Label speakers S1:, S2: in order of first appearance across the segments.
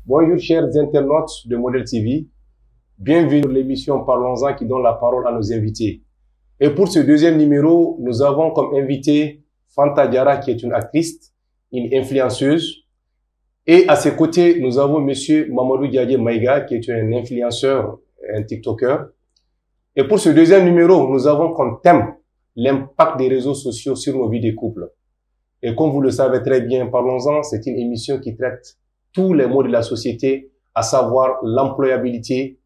S1: Bonjour chers internautes de Model TV, bienvenue sur l'émission Parlons-en qui donne la parole à nos invités. Et pour ce deuxième numéro, nous avons comme invité Fanta Diarra qui est une actrice, une influenceuse. Et à ses côtés, nous avons monsieur Mamadou Diadje Maïga qui est un influenceur, un TikToker. Et pour ce deuxième numéro, nous avons comme thème l'impact des réseaux sociaux sur nos vies de couple. Et comme vous le savez très bien, Parlons-en, c'est une émission qui traite tous les maux de la société, à savoir l'employabilité,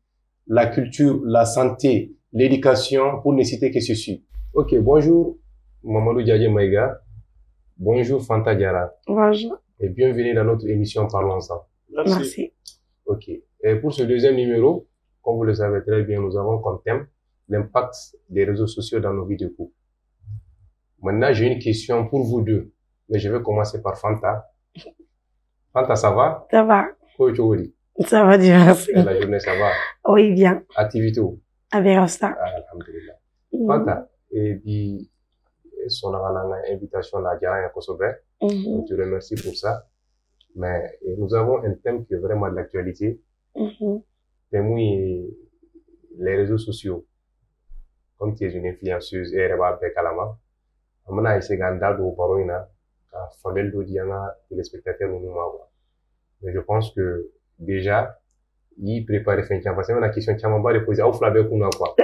S1: la culture, la santé, l'éducation, pour ne citer que ceci. Ok, bonjour Mamadou Diadje Maïga. Bonjour Fanta Diarra.
S2: Bonjour.
S1: Et bienvenue dans notre émission Parlons-en.
S2: Merci.
S1: Ok. Et pour ce deuxième numéro, comme vous le savez très bien, nous avons comme thème l'impact des réseaux sociaux dans nos vies de couple. Maintenant, j'ai une question pour vous deux. Mais je vais commencer par Fanta. Fanta, ça va?
S2: Ça va.
S1: Ça
S2: va, Dieu merci.
S1: Et la journée, ça va?
S2: Oui, bien.
S1: Activité où?
S2: Avec ça.
S1: Alhamdulillah. Fanta, et puis, son invitation à Diarra Kosobe. Je te remercie pour ça. Mais nous avons un thème qui est vraiment de l'actualité. Thème les réseaux sociaux. Comme tu es une influenceuse et Reba Bekalama. Amana essaie d'andaldo au paroina. Fondel do diana téléspectateurs nous mais je pense que déjà il prépare fin tiens parce que la question tiens pas de poser au flabe kuna quoi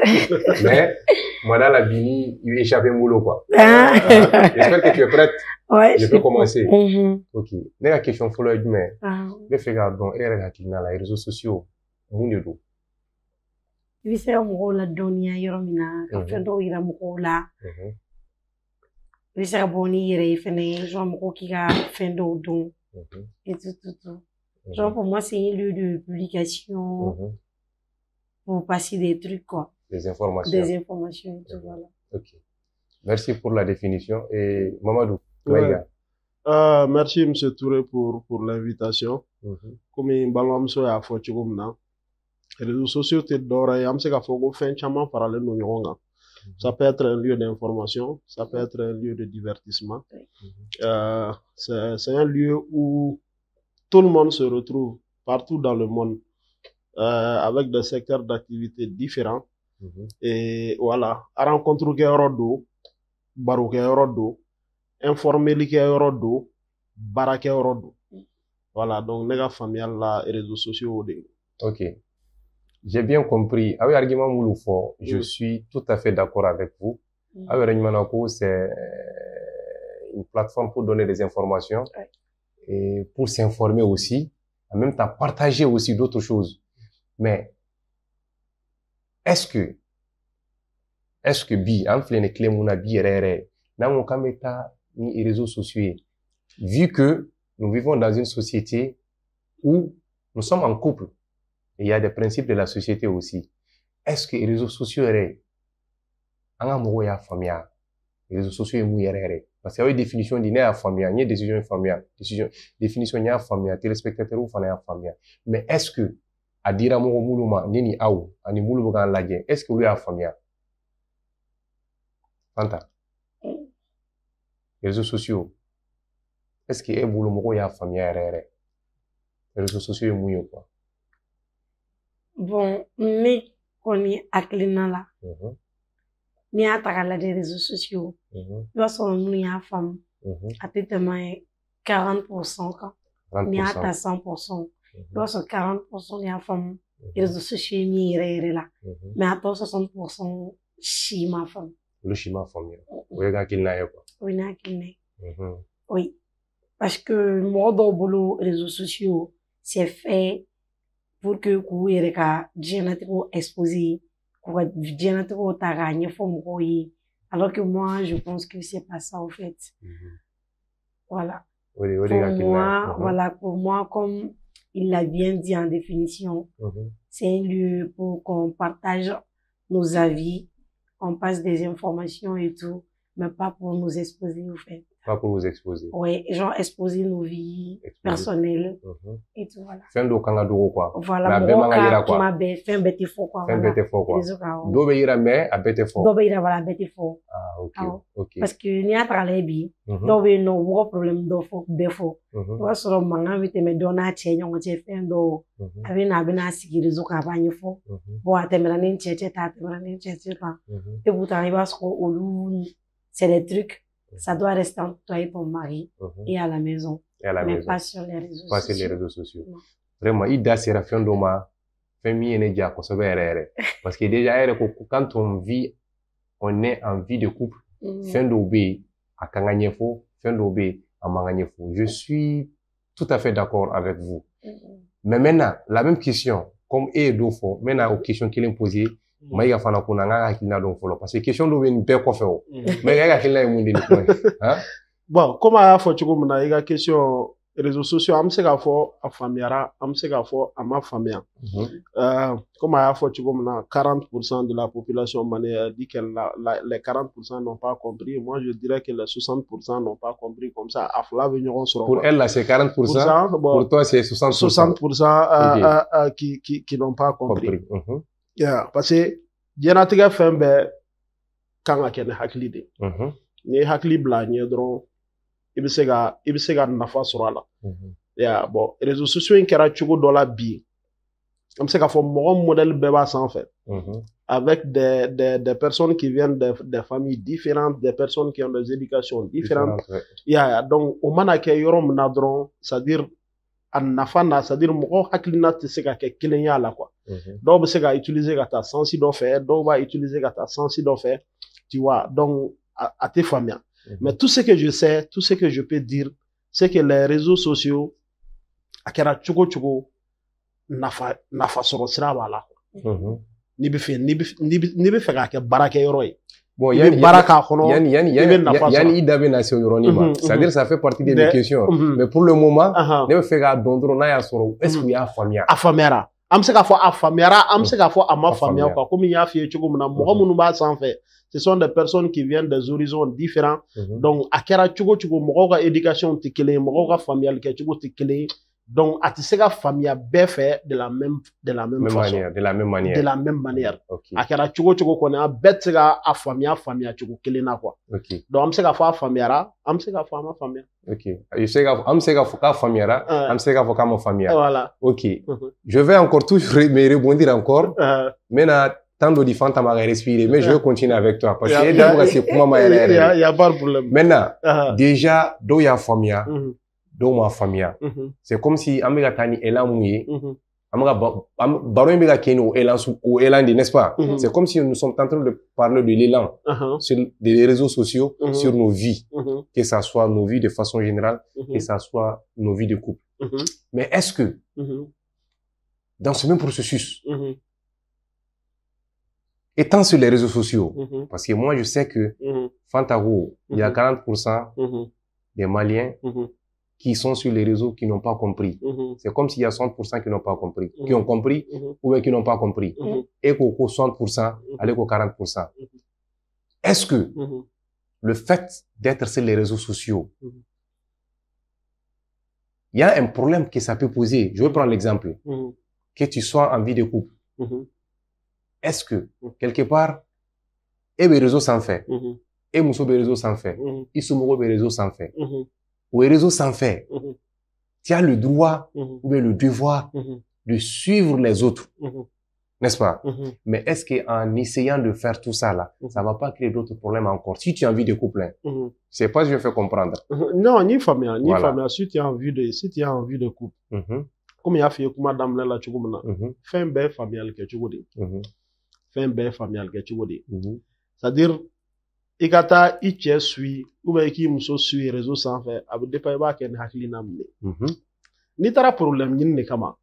S1: mais moi là la bini il échappé moulot quoi j'espère que tu es prête.
S2: Ouais,
S1: je peux commencer.
S2: Ok,
S1: la question follow mais le fait gardons et regarder dans les réseaux sociaux monde do
S2: vi se mo la donia yoromina ka fendo ira mo la vi se boni ire fene jo mo ki ga fendo don et tout. Genre, pour moi, c'est un lieu de publication pour passer des trucs, quoi.
S1: Des informations.
S2: Des informations et tout, voilà.
S1: Ok. Merci pour la définition. Et Mamadou,
S3: ouais. Merci, monsieur Touré, pour l'invitation. Comme un ballon, monsieur, à Fotchigumna. Les réseaux sociaux, t'es doré, am se ka fogo fin chaman parallèle no yonga. Ça peut être un lieu d'information, ça peut être un lieu de divertissement. C'est un lieu où tout le monde se retrouve partout dans le monde, avec des secteurs d'activité différents. Et voilà, à rencontrer Kerodo, Barou Kerodo, informer Kerodo, Bara Kerodo. Voilà, donc, les familiales, là, et réseaux sociaux.
S1: Ok. J'ai bien compris. Avec argument Mouloufo, je suis tout à fait d'accord avec vous. Avec Renmanako, c'est une plateforme pour donner des informations et pour s'informer aussi, en même temps partager aussi d'autres choses. Mais est-ce que bi en fait les clés mona bi rere na mon kameta ni réseaux sociaux vu que nous vivons dans une société où nous sommes en couple et il y a des principes de la société aussi. Est-ce que les réseaux sociaux rere anga mo ya famia les réseaux sociaux mu rere parce qu'il y a une définition d'une famia une décision famia définition nya famia téléspectateur ou fana famia mais est-ce que à dire mo muluma nini aw ani mulu gan laje est-ce que vous ya famia Fanta les réseaux sociaux est-ce que est bulu mo ya famia rere les réseaux sociaux mu quoi
S2: bon mais koni aklina la ni ataka des réseaux sociaux lorsqu'on nous a femme à tellement 40% quand ni ata 100% lorsque 40% ni a femme les réseaux sociaux mi là mais à 60% chima femme
S1: le chima femme oui ga kilna quoi
S2: oui na kilna oui parce que moi dans boulot réseaux sociaux c'est fait pour que ku yere ka génétiquement exposé ku génétiquement ta gagné forme alors que moi je pense que c'est pas ça en fait. Voilà. Pour moi comme il l'a bien dit en définition, c'est un lieu pour qu'on partage nos avis, qu'on passe des informations et tout, mais pas pour nous exposer en fait.
S1: Pas pour vous exposer.
S2: Oui, genre exposer nos vies personnelles et tout, voilà.
S1: Fin do kanga dogo quoi.
S2: Voilà, mon cas, tu m'as fin bête faux quoi.
S1: Fin bête faux quoi. Do be ira mais a bête faux.
S2: Do be ira voilà bête faux.
S1: Ah, ok. Ok.
S2: Parce que ni a travaillé bien. Do be no gros problème do faux, be faux. Toi sur le manga vite me donna chenyo ngoche fin do. Abina sigi réseau ka ba nyefo. Bon atemela ni cheche ta atemela ni cheche pas. Et vous arrivez parce que c'est des trucs. Ça doit rester entre toi et ton mari et à la maison.
S1: Et à la
S2: mais
S1: maison.
S2: Pas sur les réseaux sociaux.
S1: Pas sur les réseaux sociaux. Vraiment, il da sera fin d'oma, fin mi énergie ko so bere. Parce que déjà, quand on vit, on est en vie de couple, fin d'obé, à kanganyefo, fin d'obé, à manganyefo. Je suis tout à fait d'accord avec vous. Mais maintenant, la même question, comme d'ofo, maintenant, aux questions qu'il a posées, mais fana kuna nga hakilina don folo parce que question do ben be ko fewo mais ga hakilina mu ndini ko hein
S3: bon comme a fo chugo muna ga question réseaux sociaux am se ga fo a famiara am se ga fo a ma famia comme a fo chugo muna 40% de la population mané dit que les 40% n'ont pas compris. Moi je dirais que les 60% n'ont pas compris. Comme ça afla veniront sur
S1: pour elle là c'est 40%, pour toi c'est
S3: 60% qui n'ont pas compris. Yeah, parce que dianatigɛ fɛn bɛɛ kan ka kɛ ni hakili de. Ni hakili bila ɲɛ dɔrɔn i bɛ se ka nafa sɔrɔ a la. Yeah, bon réseaux sociaux in kɛra cogo dɔ la bi. An bɛ se k'a fɔ mɔgɔ modèle bɛɛ b'a sanfɛ. Avec des personnes qui viennent des familles différentes, des personnes qui ont des éducations différentes. Yeah, donc o mana kɛ yɔrɔ min na dɔrɔn, c'est-à-dire a nafa na, c'est-à-dire mɔgɔ hakilina tɛ se ka kɛ kelen y'a la quoi. Dɔw bɛ se ka utiliser ka taa sensi dɔ fɛ, dɔw b'a utiliser ka taa sensi dɔ fɛ, tu vois. Donc a tɛ faamuya. Mais tout ce que je sais, tout ce que je peux dire, c'est que les réseaux sociaux a kɛra cogo cogo nafa sɔrɔ sira b'a la. N'i bɛ fɛ k'a kɛ baarakɛyɔrɔ ye.
S1: Bon, yani i da bɛ na se o yɔrɔnin ma. C'est-à-dire ça fait partie de mes questions. Mais pour le moment, ne bɛ fɛ k'a dɔn dɔrɔn n'a y'a sɔrɔ est-ce que u y'a faamuya?
S3: A faamuyara. An bɛ se k'a fɔ a faamuyara, an bɛ se k'a fɔ a ma faamuya quoi. Comme n y'a f'i ye cogo min na, mɔgɔ minnu b'a sanfɛ, ce sont des personnes qui viennent des horizons différents. Donc a kɛra cogo cogo mɔgɔw ka éducation tɛ kelen ye, mɔgɔw ka faamuyali kɛcogo tɛ kelen ye. Donc a tɛ se ka faamuya bɛɛ fɛ de la même façon.
S1: De la même manière.
S3: De la même manière. A kɛra cogo cogo kɔni a bɛɛ tɛ se ka a faamuya cogo kelen na quoi. Donc an bɛ se k'a fɔ a faamuyara, an bɛ se k'a fɔ a ma faamuya.
S1: Ok. An bɛ se k'a fɔ k'a faamuyara, an bɛ se k'a fɔ k'a ma faamuya.
S3: Voilà.
S1: Ok. Je vais encore toujours me rebondir encore. Maintenant, tant de différents temps à respirer, mais je vais continuer avec toi parce que d'abord c'est pour moi
S3: il y a pas de problème.
S1: Maintenant, déjà do ya faamuya. Do ma faamuya. C'est comme si an bɛ ka taa ni élan mun ye. An bɛ ka baro in bɛ ka kɛ ni o élan de, n'est-ce pas? C'est comme si nous sommes en train de parler de l'élan sur les réseaux sociaux, sur nos vies, que ça soit nos vies de façon générale, que ça soit nos vies de couple. Mais est-ce que dans ce même processus, étant sur les réseaux sociaux, parce que moi je sais que Fantago, il y a 40% des Maliens qui sont sur les réseaux qui n'ont pas compris. C'est comme s'il y a 60% qui n'ont pas compris, qui ont compris ou bien qui n'ont pas compris. Et qu'au 60%, allez qu'au 40%. Est-ce que le fait d'être sur les réseaux sociaux, il y a un problème que ça peut poser. Je vais prendre l'exemple. Que tu sois en vie de couple. Est-ce que, quelque part, et les réseaux s'en fait, et Mousso les réseaux s'en fait, Issoumoro les réseaux s'en fait, ou les réseaux s'en fait, tu as le droit ou bien le devoir de suivre les autres, n'est-ce pas? Mais est-ce qu'en essayant de faire tout ça là, ça va pas créer d'autres problèmes encore? Si tu as envie de couple, c'est pas ce que je fais comprendre.
S3: Non, ni famille, si tu as envie de couple, comme il y a fait madame la chugumna, fin bé familial que chugudi, fin bé familial que chugudi. C'est-à-dire ikata iche sui ou bien qui muso sui réseau sans faire abu depa ba ken hakili namne ni tara problème ñin ne kama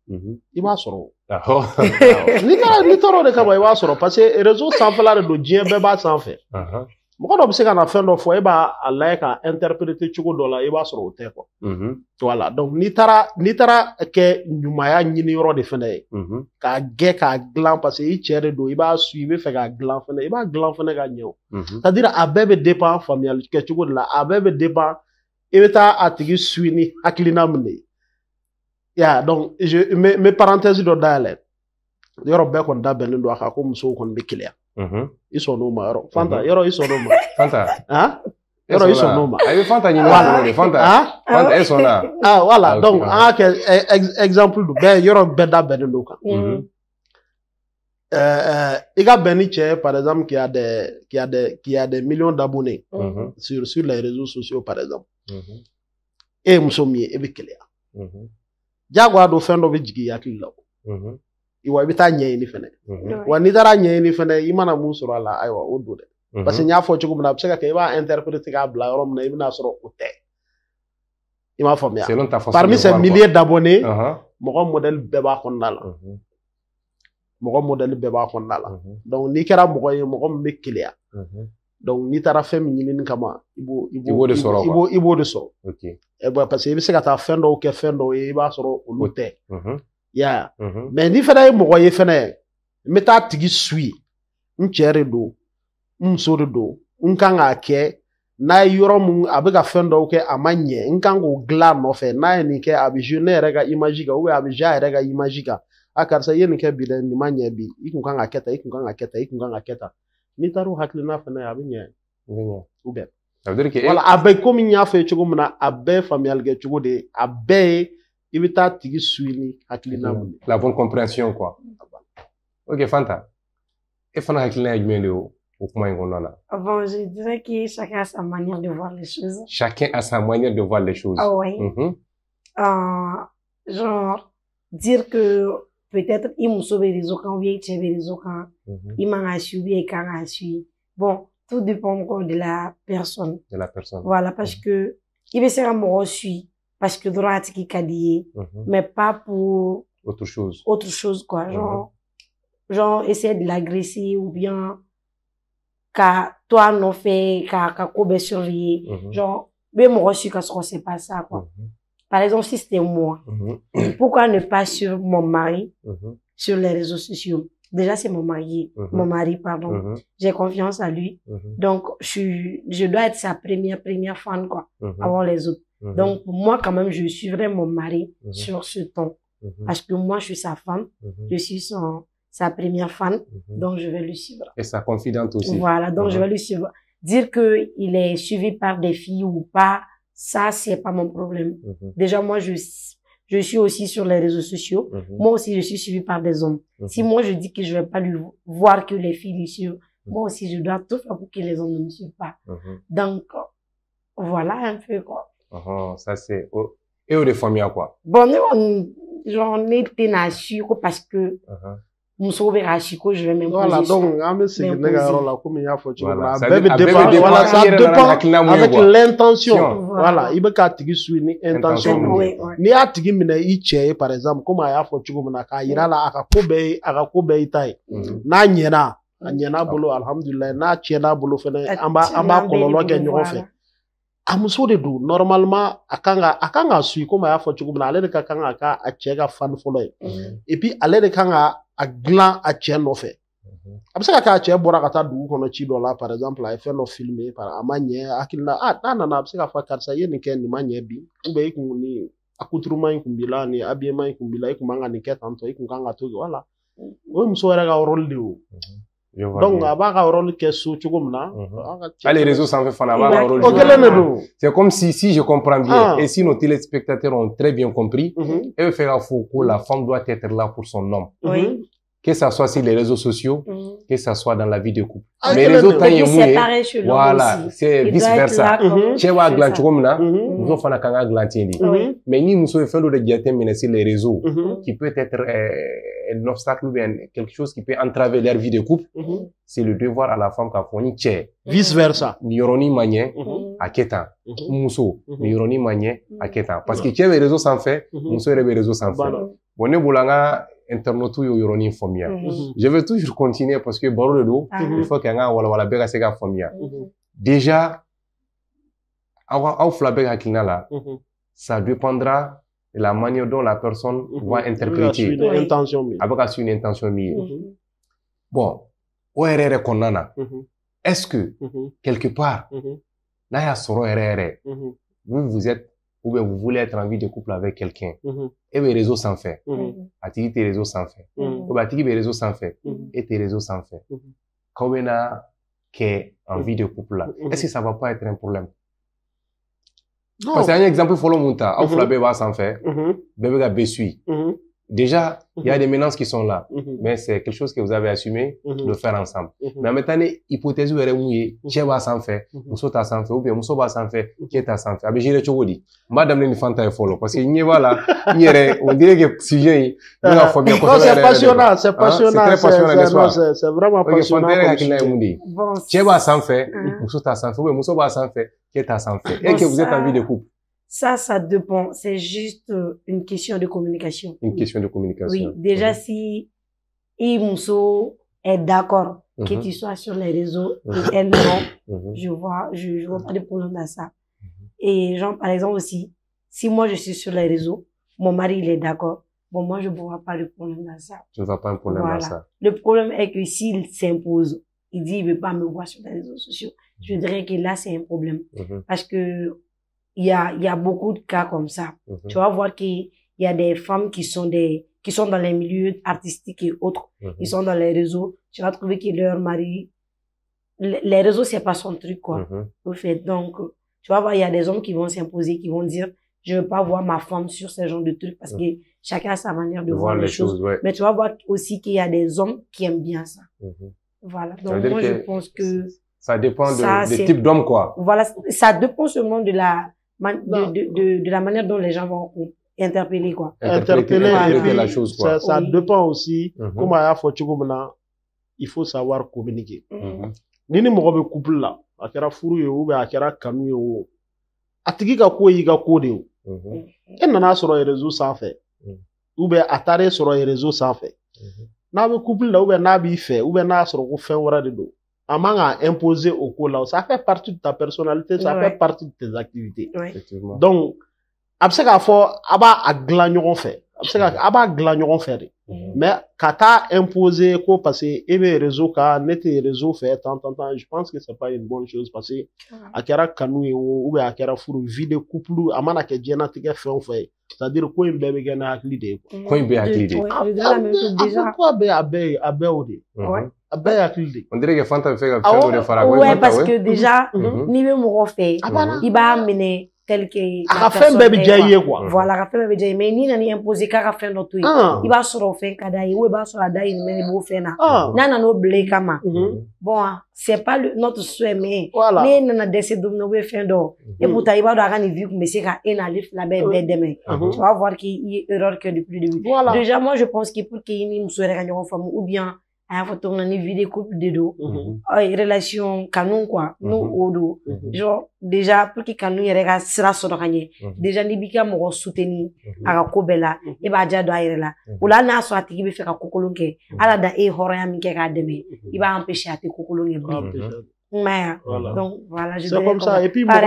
S3: i ba soro ni tara de kama i ba soro parce que réseau sans faire la do dien be ba sans faire mo ko do be se kana fen do fo e ba Allah ka interpréter chugo do la i ba soro te ko voilà donc ni tara ke ñumaya ñini yoro de fene ka ge ka glan parce que i chere do i ba suivre fait ka glan fene i ba glan fene ka ñew c'est-à-dire a bébé dépend familial que chugo de la a bébé dépend i bɛ taa a tigi suit ni hakilina min de ye ya donc me parenthèse dɔ dayɛlɛ yɔrɔ bɛɛ kɔni da bɛnnen don a kan ko musow kɔni bɛ keleya i sɔn n'o ma yɔrɔ Fanta yɔrɔ i sɔn n'o ma
S1: Fanta
S3: yɔrɔ i sɔn n'o ma
S1: a bɛ Fanta ɲini Fanta e sɔnna
S3: voilà donc an ka kɛ exemple don yɔrɔ bɛɛ da bɛnnen don kan i ka bɛn ni cɛ par exemple qui a des millions d'abonnés sur les réseaux sociaux par exemple e ye muso min ye e bɛ keleya jagoya don fɛn dɔ bɛ jigin i hakili la wa i bɛ taa ɲɛɲini fɛnɛ wa n'i taara ɲɛɲini fɛnɛ i mana mun sɔrɔ a la ayiwa o don dɛ parce que n y'a fɔ cogo min na a bɛ se ka kɛ i b'a interpréter k'a bila yɔrɔ min na i bɛna sɔrɔ o tɛ i m'a faamuya parmi ces milliers d'abonnés mɔgɔ modèle bɛɛ b'a kɔnɔna la mɔgɔ modèle bɛɛ b'a kɔnɔna la donc n'i kɛra mɔgɔ ye mɔgɔ min bɛ keleya donc n'i taara fɛn min ɲinini kama i b'o de sɔrɔ parce que i bɛ se ka taa fɛn dɔw kɛ fɛn dɔw ye i b'a sɔrɔ olu tɛ ya mais n'i fana ye mɔgɔ ye fɛnɛ n bɛ taa tigi suit n cɛ de don n muso de don n kan k'a kɛ n'a ye yɔrɔ mun a bɛ ka fɛn dɔw kɛ a ma ɲɛ n kan k'o dilan a nɔfɛ n'a ye nin kɛ a bɛ jouer ne yɛrɛ ka image kan a bɛ jouer a yɛrɛ ka image kan a karisa i ye nin kɛ bi dɛ nin ma ɲɛ bi i kun kan ka kɛ tan i kun kan ka kɛ tan i kun kan ka kɛ tan n'i taara o hakilina fɛnɛ a bɛ ɲɛ ou bien voilà a bɛɛ komi n y'a fɔ cogo min na a bɛɛ faamuyali kɛ cogo de ye a bɛɛ ye i bɛ taa tigi suit ni hakilina mun
S1: la bonne compréhension quoi ok Fanta e fana hakilina ye jumɛn de ye o kuma in kɔnɔna la
S2: bon je dirais que chacun a sa manière de voir les choses
S1: chacun a sa manière de voir les choses
S2: ah oui genre dire que peut-être i muso bɛ réseau kan ou bien i cɛ bɛ réseau kan i man ka suit ou bien i kan ka suit bon tout dépend encore de la personne voilà parce que i bɛ se ka mɔgɔ suit parce que dɔrɔn a tigi ka di ye mais pas pour
S1: autre
S2: chose quoi genre essayer de l'agresser ou bien ka toi nɔfɛ ka ko bɛɛ surveiller genre bɛ mɔgɔ suit ka sɔrɔ c'est pas ça quoi par exemple si c'était moi pourquoi ne pas suivre mon mari sur les réseaux sociaux déjà c'est mon mari pardon j'ai confiance à lui donc je dois être sa première fan quoi avant les autres donc pour moi quand même je suivrai mon mari sur ce ton parce que moi je suis sa fan je suis sa première fan donc je vais le suivre
S1: et sa confidente aussi
S2: voilà donc je vais le suivre dire que il est suivi par des filles ou pas ça c'est pas mon problème déjà moi je suis aussi sur les réseaux sociaux moi aussi je suis suivi par des hommes si moi je dis que je vais pas lui voir que les filles lui suivent moi aussi je dois tout faire pour que les hommes ne me suivent pas donc voilà un peu quoi
S1: ça c'est et au famille quoi
S2: bon j'en ai ténacieux parce que muso bɛ ka si ko je vais même
S3: voilà donc an bɛ segin ne ka yɔrɔ la komi n y'a fɔ cogo min na a bɛɛ bɛ dépend voilà ça dépend avec l'intention voilà i bɛ k'a tigi suit ni intention min ye n'i y'a tigi minɛ i cɛ ye par exemple komi a y'a fɔ cogo min na k'a yira a la a ka ko bɛɛ y'i ta ye n'a ɲɛna a ɲɛna bolo alhamdulilayi n'a tiɲɛna bolo fɛnɛ an b'a kɔlɔlɔ kɛ ɲɔgɔn fɛ a muso de don normalement a kan ka suit komi a y'a fɔ cogo min na ale de ka kan ka k'a cɛ ka fan fɔlɔ ye et puis ale de kan ka a dilan a cɛ nɔfɛ a bɛ se ka kɛ a cɛ bɔra ka taa dugu kɔnɔ ci dɔ la par exemple a ye fɛn dɔ filmer a ma ɲɛ hakilina n'a nana a bɛ se ka fɔ karisa i ye nin kɛ nin ma ɲɛ bi ou bien i kun ni accoutrement in kun b'i la ni habillement in kun b'i la i kun man ka nin kɛ tantɔ i kun kan ka to yen voilà o ye muso yɛrɛ ka rôle de ye o donc a b'a ka rôle kɛ so cogo min na
S1: les réseaux sanfɛ fana a b'a ka rôle
S3: o kelen de don
S1: c'est comme si je comprends bien et si nos téléspectateurs ont très bien compris e bɛ fɛ k'a fɔ ko la femme doit être là pour son homme que ça soit sur les réseaux sociaux que ça soit dans la vie de couple mais les autres temps ye mun ye voilà c'est vice versa cɛ b'a dilan cogo min na muso fana kan ka dilan ten de mais ni muso ye fɛn dɔ de jateminɛ sur les réseaux qui peut être un obstacle ou bien quelque chose qui peut entraver leur vie de couple c'est le devoir à la femme k'a fɔ ni cɛ
S3: vice versa
S1: ni yɔrɔnin ma ɲɛ a kɛ tan muso ni yɔrɔnin ma ɲɛ a kɛ tan parce que cɛ bɛ réseau sanfɛ muso yɛrɛ bɛ réseau sanfɛ bon ne bolo an ka internautes y'o yɔrɔnin faamuya je vais toujours continuer parce que baro de don il faut qu'an ka walawala bɛɛ ka se ka faamuya déjà aw fila bɛɛ ka hakilina la ça dépendra de la manière dont la personne va interpréter a bɛ ka suivre une intention min ye bon o yɛrɛ kɔnɔna na est-ce que quelque part n'a y'a sɔrɔ yɛrɛ vous êtes, ou bien vous voulez être en vie de couple avec quelqu'un, et les réseaux s'en fait. Atigi tes réseaux s'en fait. Ou bien atigi les réseaux s'en fait. Et tes réseaux s'en fait. Quand on a qu'est en vie de couple là, est-ce que ça va pas être un problème?
S3: Non.
S1: Parce qu'il y a un exemple follow monta, au flabé va s'en faire, bébé ga besui. Déjà, il y a des menaces qui sont là, mais c'est quelque chose que vous avez assumé de faire ensemble. Mais maintenant, hypothèse où est mouillé, qui va s'en faire, Mousso t'a s'en fait, ou bien Mousso va s'en faire, qui t'a s'en fait. Abi j'irai chogodi. Madame n'est fanta et follow, parce qu'il n'y va là, on dirait que sujet,
S3: c'est passionnant, c'est passionnant, c'est vraiment passionnant.
S1: Qui va s'en faire, Mousso t'a s'en fait, ou bien Mousso va s'en faire, qui t'a s'en fait. Et que vous êtes en vie de couple.
S2: Ça dépend. C'est juste une question de communication.
S1: Une question de communication.
S2: Oui. Déjà, si Imousso est d'accord que tu sois sur les réseaux et elle non, je vois pas de problème dans ça. Et genre, par exemple aussi, si moi je suis sur les réseaux, mon mari il est d'accord, bon, moi je ne vois pas de problème dans ça.
S1: Tu ne vois pas un problème dans ça.
S2: Le problème est que s'il s'impose, il dit il veut pas me voir sur les réseaux sociaux, je dirais que là c'est un problème. Parce que il y a beaucoup de cas comme ça. Tu vas voir qu'il y a des femmes qui sont dans les milieux artistiques et autres. Ils sont dans les réseaux. Tu vas trouver que leur mari, les réseaux, c'est pas son truc, quoi. Au fait. Donc, tu vas voir, il y a des hommes qui vont s'imposer, qui vont dire, je veux pas voir ma femme sur ce genre de trucs parce que chacun a sa manière de voir les choses. Mais tu vas voir aussi qu'il y a des hommes qui aiment bien ça. Voilà. Donc, moi, je pense que
S1: ça dépend des types d'hommes, quoi.
S2: Voilà. Ça dépend seulement de la manière dont les gens vont interpeller, quoi.
S3: Interpeller la chose, quoi. Ça dépend aussi, comment il faut savoir communiquer. Nini mo be couple là, akera furu yo be akera kanu yo. Atigi ka ko yi ga ko de yo. En nana soro réseau sans fait. Ou be atare soro réseau sans fait. Na be couple là ou be na bi fait, ou be na soro ko fin wara de do. Amanga imposer au co là, ça fait partie de ta personnalité, ça fait partie de tes activités. Donc, abseka fo aba agla ñogon fait. Abseka aba agla ñogon fait. Mais kata imposer ko parce que ebe réseau ka nete réseau fait tant je pense que c'est pas une bonne chose parce que akera kanu ou be akera furu vie de couple amana ke jena tike fait on fait. C'est-à-dire ko imbe be gena akli de.
S1: Ko imbe akli de.
S2: Déjà
S3: quoi be abe ode.
S1: On dirait que Fanta fait
S2: un peu de faragouin. Ouais, parce que déjà, ni même mon fait, il va amener tel que.
S3: Rafin bébé jaye quoi.
S2: Voilà, Rafin bébé jaye. Mais ni n'ani imposé qu'à Rafin notre truc. Il va se refaire kadaï, ou il va se la daï, mais il va faire na. Nana no blé kama. Bon, c'est pas notre souhait, mais. Voilà. Mais nana décide de nous faire d'or. Et pourtant, il va doit gagner vu que monsieur a un alif la bébé demain. Tu vas voir qu'il y a erreur que depuis le début. Déjà, moi, je pense qu'il pour qu'il y ait une souhait gagner en femme, ou bien. A faut tourner une vie de couple de dos. Relation canon quoi. Nous au dos. Genre déjà pour que canon y rega sera sur gagner. Déjà ni bika mo soutenir aga ko bela e ba ja do ayre la. Ou là na so atiki be feka kokolonke. Ala da e horoya mi ke ka deme. Il va empêcher ati kokolonke bi. Mais donc voilà, je
S3: c'est comme ça et puis
S2: moi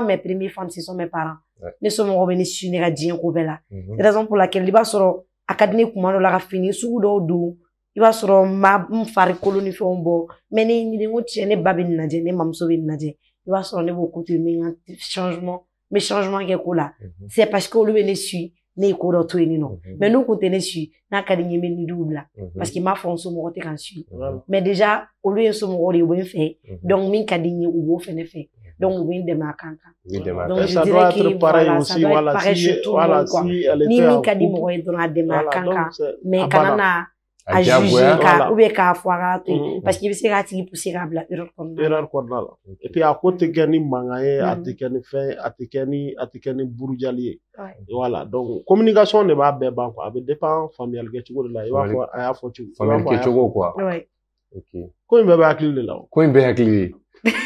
S2: mes premiers fans ce sont mes parents. Ne sommes revenus sur ne ga dien ko bela. C'est la raison pour laquelle il va sur académique kumano la fini sugu do do i ba soro ma fari koloni fe onbo mais ni ngo tiene babin naje ne mamso bin naje i ba soro ne beaucoup de changement ke ko la c'est parce que le ne suit ne ko do to ni non mais nous côté ne suit na académie men ni double parce que ma fonso mo côté kan suit mais déjà au lieu so mo ri bon fait donc min kadini ou bo fait ne fait donc oui de ma kanka donc
S3: ça doit être pareil aussi voilà si elle
S2: était ni min kadini mo ri dans de ma kanka mais kanana a juger ka ou bien ka foira parce que c'est rati pousser rabla erreur
S3: comme là et puis à côté gani mangaye atikani burujali voilà donc communication ne va be ban quoi avec dépend familial ke tugo la il va faut aya faut tu
S1: familial ke tugo quoi
S2: OK
S3: ko imbe ba akili là
S1: ko imbe akili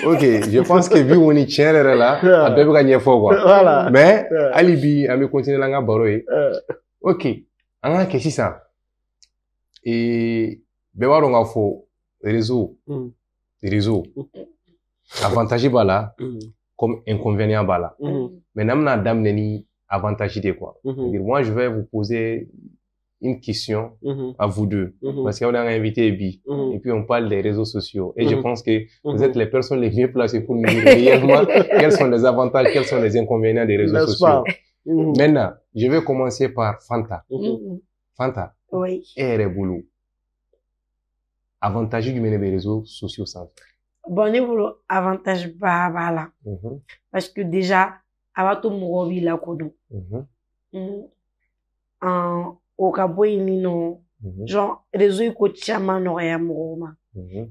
S1: OK, je pense que vu on y tient là, à bébé gagner fort quoi.
S3: Voilà.
S1: Mais alibi, à me continuer là baro OK. Anga que si ça. Et bébé on a faux réseau. Réseau. Avantage bala comme inconvénient bala. Mais namna dame neni avantage de quoi. Moi je vais vous poser une question à vous deux. Parce qu'on a un invité Ebi. Et puis on parle des réseaux sociaux. Et je pense que vous êtes les personnes les mieux placées pour nous dire réellement quels sont les avantages, quels sont les inconvénients des réseaux sociaux. Maintenant, je vais commencer par Fanta. Fanta.
S2: Oui.
S1: Et boulot. Avantage du mener des réseaux sociaux sans faire.
S2: Bon, niveau avantage bah là. Parce que déjà, avant tout mon hobby là kodo. Au Kaboy ni non. Genre réseau ko chama no ya moma.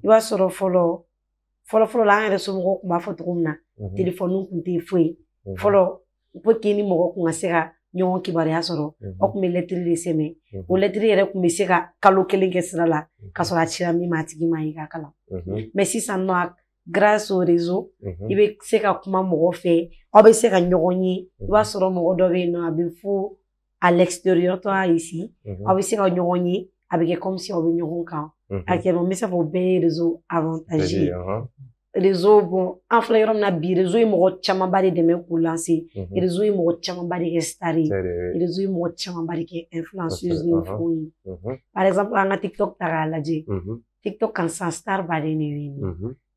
S2: Iba soro follow la réseau mo ko ba foto na. Téléphone ko te foi. Follow po kini mo ko ngasera nyon ki bari asoro. Ok me lettre de seme. O lettre yere ko me sera kalo kelen kesra la. Kasora chira mi matigi mai ga kala. Mais si ça no grâce au réseau, il veut se ka kuma mo fait, o be se ka nyogoni, iba soro mo do be no abi fu à l'extérieur toi ici, o be se ka nyogoni, avec comme si on be nyogon kan. Actuellement, mais ça faut bien réseau avantagé. Réseau bon, en flagrant na bi réseau yi mo chama bari de me ko lancer, réseau yi mo chama bari restari, réseau yi mo chama bari ke influenceuse ni fou. Par exemple, en TikTok tara laje. TikTok kan sans star bari ni wini.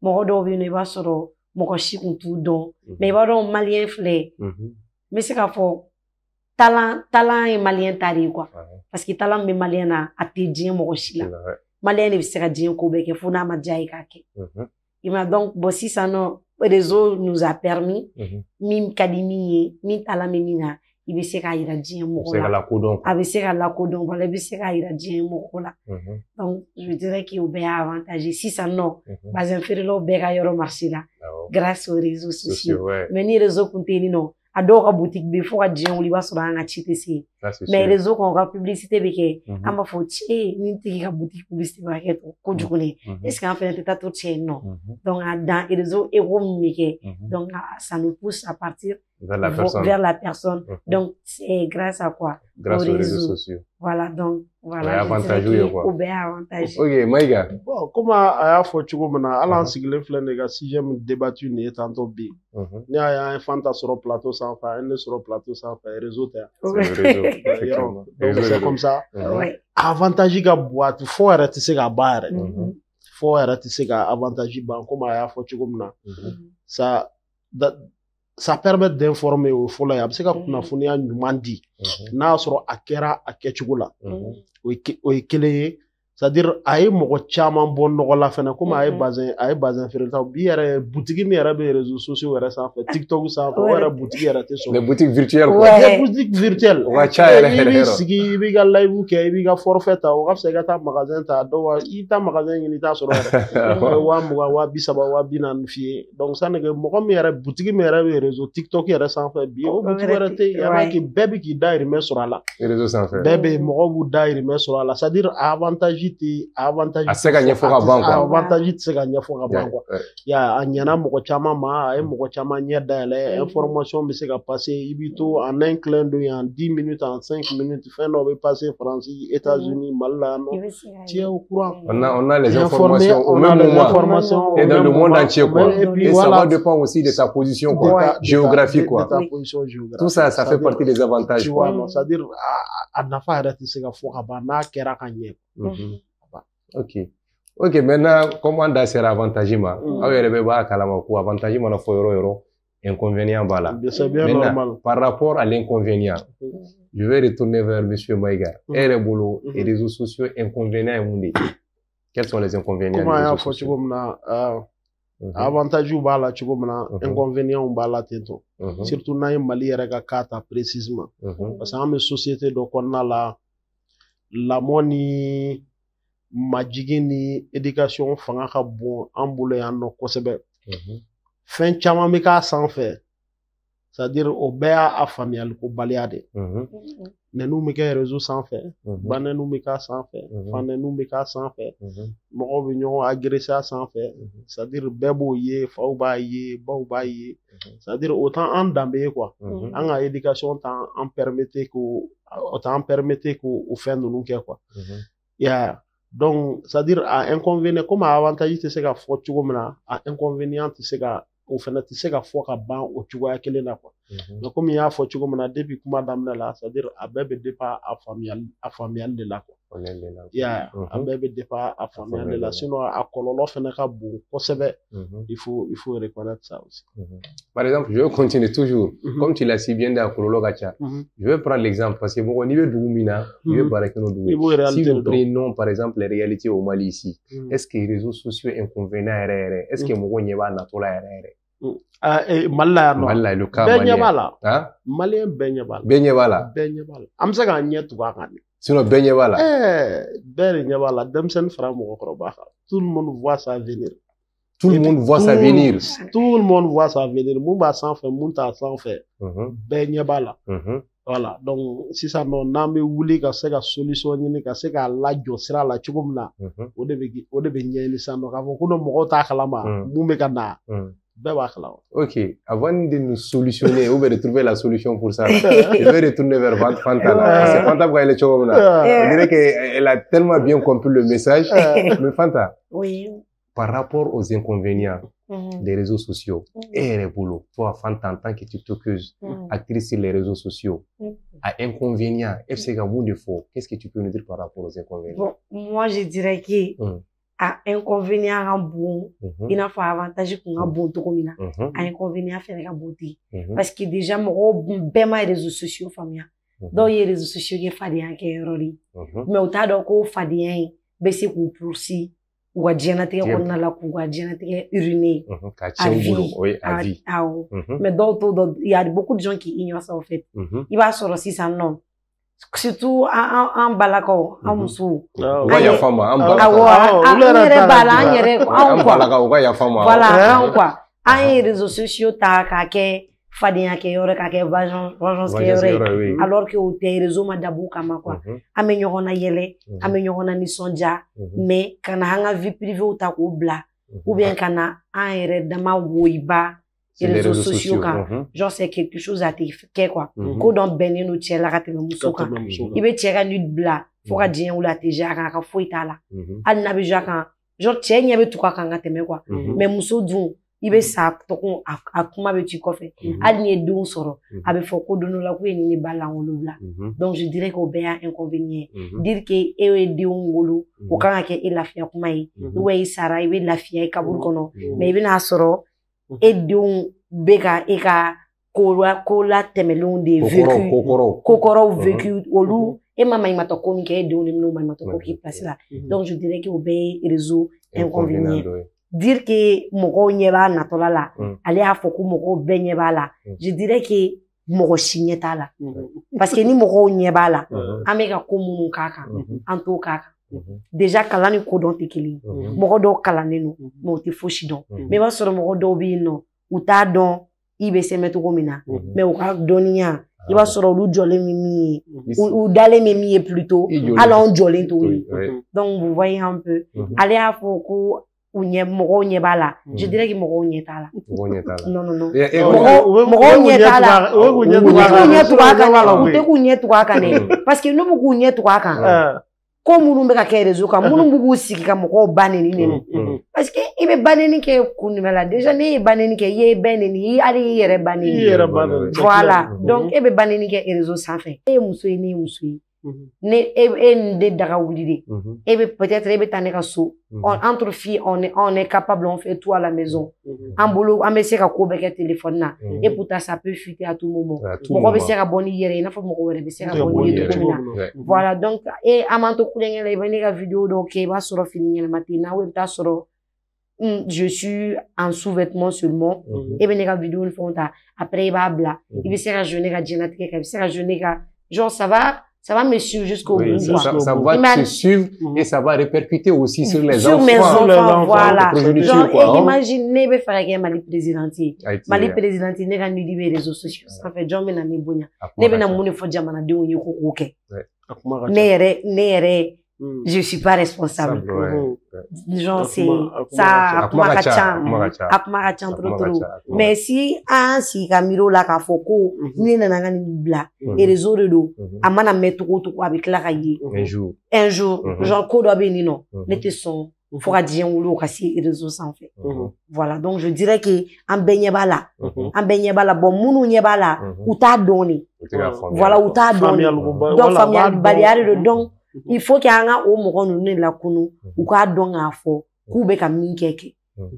S2: Mo do bi no ba soro mo ko shi kun tu don, mais ba do malien flé. Mais c'est ka fo talent et malien tari quoi. Parce que talent me malien na atidien mo ko shi la. Malien ne sera dien ko be ke fo na ma jai ka ke. Il m'a donc bossi ça non réseau nous a permis mim kadimi mi talent me mina il be se ka ira dien mo
S1: la.
S2: Abe se ka la kodon voilà be se ka ira dien mo la. Donc je dirais qu'il y a avantage si ça non bas inférieur be ka yoro marché là grâce aux réseaux sociaux. Mais ni réseau contenu non adore boutique be faut dien ou li ba so nga chitesi. Mais réseau qu'on ga publicité be ke amba faut ti ni ti ka boutique publicité ba ke ko jukune. Est-ce qu'en fait t'as tout tien non. Donc dans réseau héros mike donc ça nous pousse à partir vers la personne. Donc c'est grâce à quoi?
S1: Grâce aux réseaux sociaux.
S2: Voilà donc voilà.
S1: Avantage ou quoi?
S2: Avantage.
S1: OK, Maïga.
S3: Bon, comment aya fo chugo mena ala sigle flen ga si j'aime débattu ni tantôt bi. Ni aya un fanta sur le plateau sans faire, un sur le plateau sans faire réseau terre. C'est comme ça. Avantage ga boîte faut arrêter se ga bare. Faut arrêter se ga avantage ban comment aya fo chugo mena. Ça permet d'informer au fola ya bseka kuna funia nyumandi na soro akera akechugula o ikele c'est-à-dire ay mo chama bon no la fena kuma ay bazin ferenta bi yara boutique mi yara be réseaux sociaux yara ça fait TikTok ça fait yara boutique yara te so
S1: les boutiques virtuelles
S3: quoi les boutiques virtuelles
S1: wa cha yara hero
S3: sigi bi ga live ke bi ga forfait ta o ga se ga ta magasin ta do wa ita magasin ni ta soro wa bisaba wa binan fi donc ça ne mo mi yara boutique mi yara be réseaux TikTok yara ça fait bi o boutique yara te yara ki bébé ki daire me soro la
S1: réseaux ça fait
S3: bébé mo bu daire me soro la c'est-à-dire avantage avantage
S1: asega nyefo ka banko
S3: avantage tsega nyefo ka banko ya anyana mo chama ma ay mo chama nyeda le information be se ka passer ibito en un clin d'œil en 10 minutes en 5 minutes fin no be passer France États-Unis Malano tu es au courant
S1: on a les informations au même moment et dans le monde entier quoi et ça va dépendre aussi de ta position quoi géographique quoi tout ça fait partie des avantages quoi
S3: c'est-à-dire anafa arrêter se ka fo ka bana kera kanye.
S1: Ok, maintenant, comment dans ces avantages, avantage, inconvénient, voilà. Maintenant, par rapport à l'inconvénient, je vais retourner vers monsieur Maïga. Et les réseaux sociaux, inconvénients, quels sont les inconvénients des réseaux sociaux?
S3: Avantage ou bala, inconvénient ou bala, tento. Surtout, na y mali rega kata précisément. Parce que dans une société, donc on a la money, majigini éducation fanga ka bon ambule yanno kosebe fen chama mi ka sans faire c'est-à-dire au bea a familial ko baliade nenu mi ka réseau sans faire banenu mi ka sans faire fanenu mi ka sans faire mo bi ñoo agressé sans faire c'est-à-dire bebo ye fauba ye bauba ye c'est-à-dire autant en dambé quoi en a éducation tant en permettait ko autant permettait ko au fin de nous quoi yeah. Donc, c'est-à-dire, à inconvénient, comme à avantage, tu sais qu'à faut tu comme là, à inconvénient, tu sais qu'à, au final, tu sais qu'à faut qu'à ban, ou tu vois, quel est là, quoi. mais comme il y a fort tu comme on a depuis kuma damna là c'est-à-dire à bébé départ à familial de là quoi ya à bébé départ à familial de là sinon à kololo fena ka bon kosebe il faut reconnaître ça aussi.
S1: Par exemple, je vais continuer toujours comme tu l'as si bien dit à kololo gacha. Je vais prendre l'exemple parce que bon au niveau d'Oumina, je vais parler que nous si nous prenons par exemple les réalités au Mali ici, est-ce que les réseaux sociaux inconvénients est-ce que mo nyeba na tola
S3: Malaya
S1: le cas malien.
S3: Hein? Malien Benyabala.
S1: Benyabala.
S3: Amsa ga nyet wa kan.
S1: Sinon Benyabala.
S3: Benyabala Demsen Fra mo ko ba. Tout le monde voit ça venir.
S1: Tout le monde voit ça venir.
S3: Tout le monde voit ça venir. Mouba sans faire, Mounta sans faire. Benyabala. Voilà. Donc si ça non namé wuli ka se ka solution ni ka se ka la josira la chugumna. O de be nyeli sa no ka ko no mo ta kalama. Mumbe kana.
S1: Ok, avant de nous solutionner ou de trouver la solution pour ça, je vais retourner vers Fanta. Parce que Fanta, quand elle est on dirait qu'elle a tellement bien compris le message. Mais Fanta,
S2: oui.
S1: Par rapport aux inconvénients des réseaux sociaux et les boulots, toi, Fanta, en tant que tiktokeuse, actrice sur les réseaux sociaux, à inconvénients, qu'est-ce que tu peux nous dire par rapport aux inconvénients?
S2: Bon, moi, je dirais que a inconvénient en bon, il n'a pas avantage qu'on a bon tout comme il a inconvénient faire la beauté parce que déjà mon ben mes réseaux sociaux famille donc les réseaux sociaux qui fadien qui erreur mais au tas donc au fadien ben c'est pour poursi ou à génétique on a la pour à génétique uriné à vie mais donc il y a beaucoup de gens qui ignorent ça en fait il va sortir aussi ça non surtout en balako en musu
S1: ya fama en
S2: voilà en quoi en réseaux sociaux ta ka ke fadien ke yore ka ke vengeance ke yore alors que au réseau madabu kama quoi amenyo na yele amenyo na nisonja mais kana hanga vie privée ou ta ko bla ou bien kana en yere dama woiba les réseaux sociaux quand genre c'est quelque chose à te faire quoi ko don benni no tche la ka te muso kan ibe tche ka nuit bla faut ka dien ou la te ja ka fo itala al na be ja kan genre tche nya be tuka kan ka te me quoi mais muso dun ibe sa to ko akuma be tu ko fait al ni dun soro abe fo ko dunu la ko ni bala on bla donc je dirais qu'au bien inconvénient dire que e de ngolo o kan ka e lafia kuma yi we sara ibe lafia ka bur kono mais ibe na soro et donc beka eka kola temelon de vécu kokoro vécu olu et mama imato komi ke de on no mama to ko ki place là donc je dirais que au bé réseau inconvénient dire que moko nyeba na tola la aller a foku moko benyeba la je dirais que moko chinyeta la parce que ni moko nyeba la ameka komunu kaka anto kaka déjà kalani ko don tekeli moko do kalane no mo te foshi don mais ba soro moko do bi no uta don ibe se meto komina mais o ka donia iba soro lu jole mimi ou dale mimi plutôt alors on jole to donc vous voyez un peu aller à foko ou nye moko nye bala je dirais que moko nye tala non moko nye tala nye tuka kan parce que no moko nye tuka kan ko munu be ka kɛ réseau kan munu bugu sigi ka mɔgɔw baneni ne parce que i be baneni kɛ kunimɛla déjà ne ye baneni kɛ ye baneni ali i yɛrɛ baneni voilà donc e be baneni kɛ réseau sanfɛ e ye muso ye ne ye muso ye ne e de daga wuli de e be peut-être e be taa ne ka so entre filles on est capable on fait tout à la maison en bolo an be se ka ko bɛ kɛ téléphone na et pourtant ça peut fuiter à tout moment mɔgɔ be se ka bɔ ni yɛrɛ i n'a fɔ mɔgɔ wɛrɛ be se ka bɔ ni ye cogo min na voilà donc e an man to kulenkɛ la i bɛ ne ka vidéo dɔw kɛ i b'a sɔrɔ fini ɲɛnama tɛ na ou i bɛ taa sɔrɔ je suis en sous-vêtements seulement e bɛ ne ka vidéo ni fɛnw ta après i b'a bila i bɛ se ka jeûner ka diɲɛlatigɛ kɛ i bɛ se ka jeûner ka genre ça va me suivre jusqu'au bout.
S1: Ça va te suivre et ça va répercuter aussi sur les
S2: enfants.
S1: Sur
S2: mes enfants, voilà.
S1: Genre,
S2: et imagine, ne be faire que Mali présidentier. Mali présidentier, ne ga nu di réseaux sociaux. Ça fait genre na ne bonya. Ne be na mune fo jamana de on yoko oke. Ne je suis pas responsable. Genre c'est ça akumakacha trop. Mais si si Camilo la ka foko ni na nga ni bla et les autres do amana metoko to avec la kayi un jour genre ko do be ni non ne te son Fo ka diɲɛ wuli o ka se réseau sanfɛ. Voilà, donc je dirais que an bɛɛ ɲɛ b'a la. An bɛɛ ɲɛ b'a la. Bon minnu ɲɛ b'a la, u t'a dɔn de. Voilà, u t'a dɔn de. Donc faamuyalibaliya de don. Donc il faut que an ka o mɔgɔ ninnu de lakunu, u k'a dɔn k'a fɔ k'u bɛ ka min kɛ.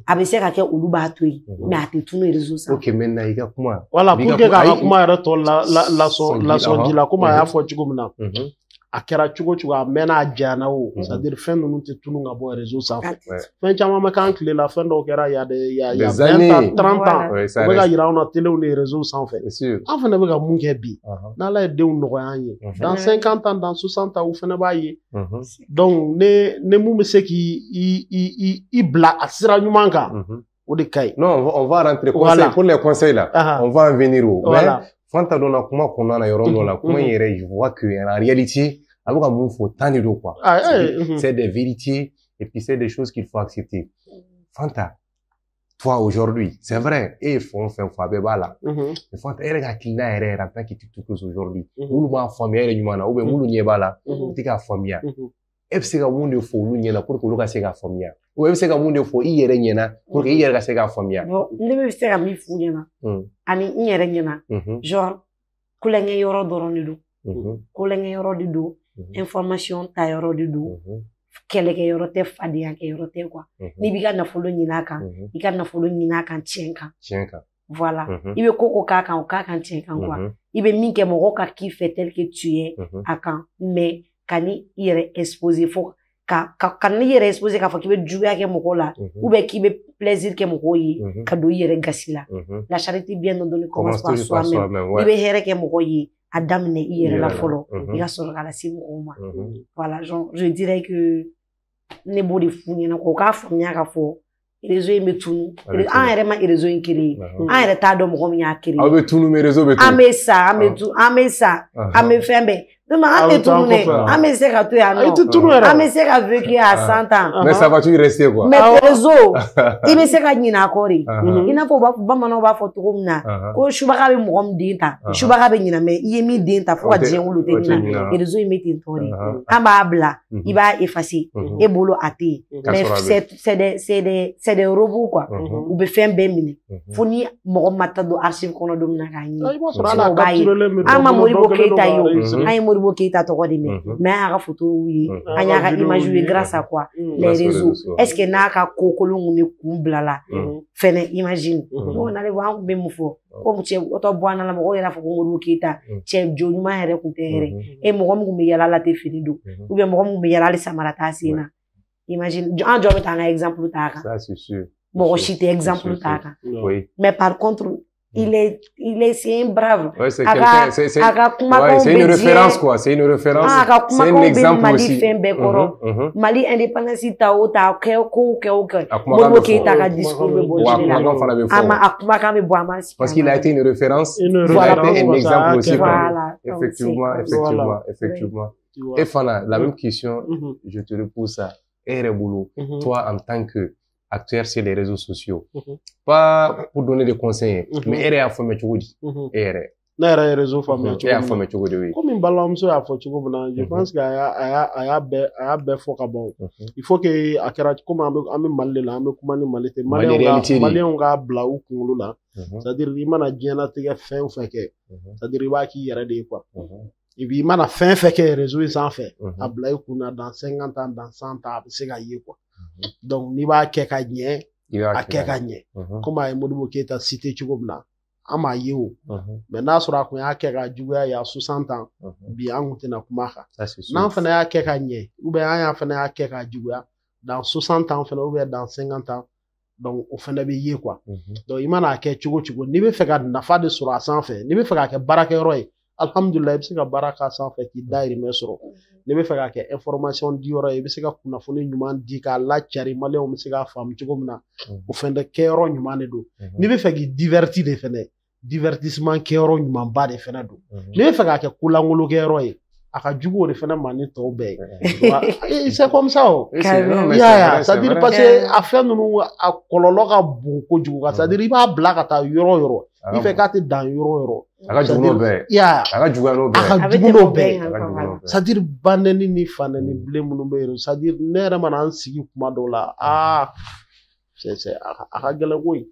S2: A bɛ se ka kɛ olu b'a to yen, mais a tɛ tunu réseau sanfɛ.
S1: Ok, maintenant i ka kuma.
S3: Voilà, pour que k'a ka kuma yɛrɛ tɔ lasɔn ji la, komi a y'a fɔ cogo min na. A kɛra cogo cogo a mɛnna a janyana o, c'est-à-dire fɛn ninnu tɛ tunu ka bɔ réseau sanfɛ. Fɛn caman bɛ k'an tile la, fɛn dɔw kɛra il y a 20 ans, 30 ans, u bɛ ka yira anw na téléw ni réseau sanfɛ. An fana bɛ ka mun kɛ bi, n'Ala ye denw nɔgɔya an ye. Dans 50 ans, dans 60 ans, u fana b'a ye. Donc ne mun bɛ se k'i bila a sira ɲuman kan, o de ka ɲi.
S1: Non, on va rentrer pour les conseils là. On va en venir au. Fanta donna kuma kɔnɔna na yɔrɔ dɔ la kuma in yɛrɛ je vois que en réalité a bɛ ka mun fɔ tan de don quoi. C'est des vérités et puis c'est des choses qu'il faut accepter. Fanta, toi aujourd'hui, c'est vrai, e ye fɛn o fɛn fɔ a bɛɛ b'a la. Mais Fanta e yɛrɛ ka hakilina yɛrɛ en tant que tiktokeuse aujourd'hui, minnu b'a faamuya yɛrɛ ɲuman na ou bien minnu ɲɛ b'a la, u tɛ k'a faamuya. E bɛ se ka mun de fɔ olu ɲɛna pour que olu ka se k'a faamuya. Ou e bɛ se ka mun de fɔ i yɛrɛ ɲɛna pour que i yɛrɛ ka se k'a faamuya.
S2: Ne bɛ se ka min f'u ɲɛna ani n yɛrɛ ɲɛna genre kulonkɛ yɔrɔ dɔrɔn de don. Kulonkɛ yɔrɔ de don, information ta yɔrɔ de don, kɛlɛkɛ yɔrɔ tɛ, fadenya kɛ yɔrɔ tɛ quoi. N'i b'i ka nafolo ɲini a kan, i ka nafolo ɲini a kan tiɲɛ kan. Tiɲɛ kan. Voilà. I bɛ ko k'a kan o k'a kan tiɲɛ kan quoi. I bɛ min kɛ mɔgɔw ka k'i fɛ tel que tu es a kan, mais ka ni i yɛrɛ exposer fo ka ni yɛrɛ exposer k'a fɔ k'i bɛ juguya kɛ mɔgɔw la ou bien k'i bɛ plaisir kɛ mɔgɔw ye ka don i yɛrɛ gasi la. La charité bien ordonnée commence par soi-même. I bɛ hɛrɛ kɛ mɔgɔw ye a daminɛ i yɛrɛ la fɔlɔ i ka sɔrɔ ka lase mɔgɔw ma. Voilà, genre je dirais que ne b'o de f'u ɲɛna k'o k'a faamuya k'a fɔ réseau in bɛ tunu. An yɛrɛ ma réseau in créer. An yɛrɛ t'a dɔn mɔgɔ min y'a créer. Aw bɛ tunu mais réseau bɛ tunu. An bɛ sa, an bɛ sa, an bɛ fɛn bɛɛ. Donc an tɛ tunu dɛ, an bɛ se ka to yan nɔ. An bɛ se ka vécu à 100 ans.
S1: Mais ça va toujours rester quoi.
S2: Mais réseau, i bɛ se ka ɲinɛ a kɔ de. I n'a fɔ bamananw b'a fɔ cogo min na, ko subaga bɛ mɔgɔ min den ta, subaga bɛ ɲinɛ mais i ye min den ta fo ka diɲɛ wolo tɛ ɲinɛ. Réseau in bɛ ten tɔ de. An b'a bila, i b'a effacer, e bolo a tɛ yen. Mais c'est des robots quoi. U bɛ fɛn bɛɛ minɛ. Fo ni mɔgɔ ma ta don archive kɔnɔ don min na k'a ɲini. O b'a ye. An ma Modibo Keyita ye o, an ye Modibo Keyita tɔgɔ de mɛn, mais an y'a ka photo ye, an y'a ka image ye grâce à quoi? Les réseaux. Est-ce que n'a ka ko kolon de kun bilala fɛnɛ imagine. Donc n'ale bɔ an kun bɛ mun fɔ ko cɛ o tɔ bɔ an la mɔgɔw yɛrɛ fɔ ko Modibo Keyita cɛ jo ɲuman yɛrɛ kun tɛ yɛrɛ. E mɔgɔ min kun bɛ yala la tɛ fini don ou bien mɔgɔ min bɛ yala hali samara t'a sen na. Imagine an jɔ bɛ taa an ka exemple t'a kan. Ça c'est sûr. Mɔgɔ si tɛ exemple t'a kan. Mais par contre il est un brave.
S1: Ouais, c'est quelqu'un, c'est une référence quoi, c'est une référence. C'est un exemple aussi.
S2: Mali indépendance ta o ta ko Modibo Keyita ka discours bɛ bɔ
S1: parce qu'il a été une référence, il a été un exemple aussi. Effectivement. Et Fana, la même question, je te repose ça. Erebulu, toi en tant que acteur sur les réseaux sociaux. Pas pour donner des conseils, mais elle est à fond Chogodi. Elle
S3: est réseau famille.
S1: Elle est à fond Chogodi, oui.
S3: Comme une balance à Fochogona, je pense qu'il y a bien fort à bon. Il faut que à Kera, comme un malé là, un commandé malé, malé on a blau là. C'est-à-dire, il m'a dit un atelier fin ou fait que. C'est-à-dire, il va qui y a des quoi. Et puis, il m'a fait que réseau sans fait. À blau qu'on a dans 50 ans, dans 100 ans, c'est gagné quoi. Donc, ni b'a kɛ ka ɲɛ, a kɛ ka ɲɛ. Comme a ye Modibo Keyita cité cogo min na, an m'a ye o. Mais n'a sɔrɔ a kun y'a kɛ ka juguya il y a 60 ans, bi an kun tɛna kuma kan. N'an fana y'a kɛ ka ɲɛ, ou bien an fana y'a kɛ ka juguya, dans 60 ans fana, ou bien dans 50 ans, donc o fana bɛ ye quoi. Donc, i mana kɛ cogo cogo, n'i bɛ fɛ ka nafa de sɔrɔ a sanfɛ, n'i bɛ fɛ ka kɛ baarakɛyɔrɔ ye, alhamdulillah i bɛ se ka baara k'a sanfɛ k'i dahirimɛ sɔrɔ. N'i bɛ fɛ ka kɛ information di yɔrɔ ye, i bɛ se ka kunnafoni ɲuman di k'a lacari maliyɛnw bɛ se k'a faamu cogo min na, o fɛnɛ kɛyɔrɔ ɲuman de don. N'i bɛ fɛ k'i divertir de fɛnɛ, divertissement kɛyɔrɔ ɲumanba de fɛnɛ don. N'i bɛ fɛ ka kɛ kolankolon kɛyɔrɔ ye, a ka jugu o de fɛnɛ ma ni tɔw bɛɛ ye. C'est comme ça o. C'est-à-dire parce que a fɛn ninnu a kɔlɔlɔ ka bon kojugu, c'est-à-dire i b'a bila ka taa yɔrɔ o yɔrɔ, i fɛ k'a tɛ dan yɔrɔ o yɔrɔ. c'est-à-dire banani ni fanani ble munnu be yero c'est-à-dire ne yɛrɛ mana an sigi kuma dɔw la c'est a ka gɛlɛn koyi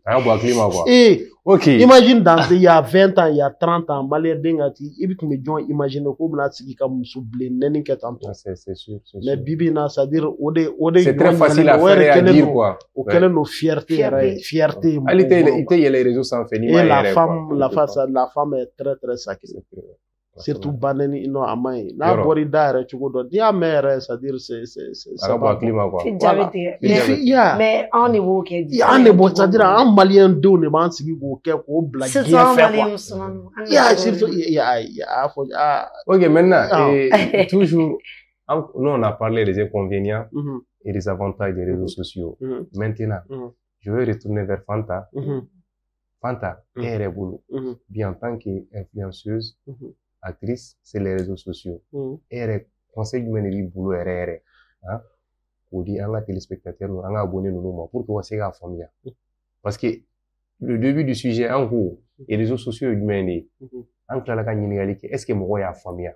S1: ok
S3: imagine il y a 20 ans il y a 30 ans malien den ka ti i bi tun bɛ jɔn imaginer ko bɛna sigi ka muso bilen nɛni kɛ tan tɔ
S1: c'est sûr
S3: mais bibi na c'est-à-dire o de
S1: c'est très facile à faire et à dire quoi
S3: o kɛlen don fierté yɛrɛ fierté
S1: hali i tɛ yɛlɛ réseau sanfɛ n'i ma yɛrɛ
S3: la femme est très très sacrée surtout banani non a man ɲi n'a bɔra da yɛrɛ cogo dɔ n'i y'a mɛn yɛrɛ c'est-à-dire c'est
S1: pas bon climat quoi
S2: mais an de b'o kɛ
S3: an de b'o c'est-à-dire an maliyɛn denw de b'an sigi k'o kɛ k'o bila diɲɛ fɛ quoi surtout
S1: ok maintenant toujours nous on a parlé des inconvénients et des avantages des réseaux sociaux maintenant je vais retourner vers Fanta Fanta est bolo bien en tant qu'influenceuse actrice, c'est les réseaux sociaux. Et conseil du mène boulot RR. Hein? Ou dit à un téléspectateur, à un abonné nous pour que vous soyez familier. Parce que le début du sujet, en gros, les réseaux sociaux du mène, en clair, est-ce que moi y a familier?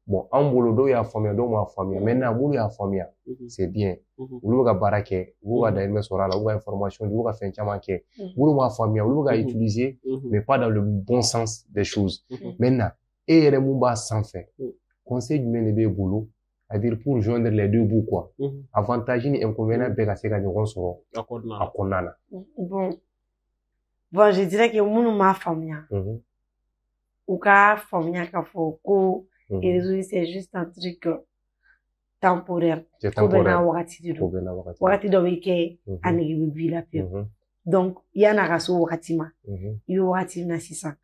S1: Bon, en boulot, il y a familier, donc moi familier. Maintenant, boulot y a familier. C'est bien. Vous avez baraqué, vous avez des sur la, vous avez information, vous avez fait un chamanqué. Vous avez familier, vous avez utilisé, mais pas dans le bon sens des choses. Maintenant, et il y a des gens sans faire. Conseil du mène boulot, c'est-à-dire pour joindre les deux bouts, quoi. Avantage et inconvénient, c'est que nous sommes à Konana.
S2: Bon, je dirais que nous ma famille. Ou ka famille ka fo ko et réseau c'est juste un truc temporaire.
S1: C'est temporaire.
S2: Wakati do wike anigi bibi la pe. Donc il y a na raso wakati ma. Il y a wakati na sisa.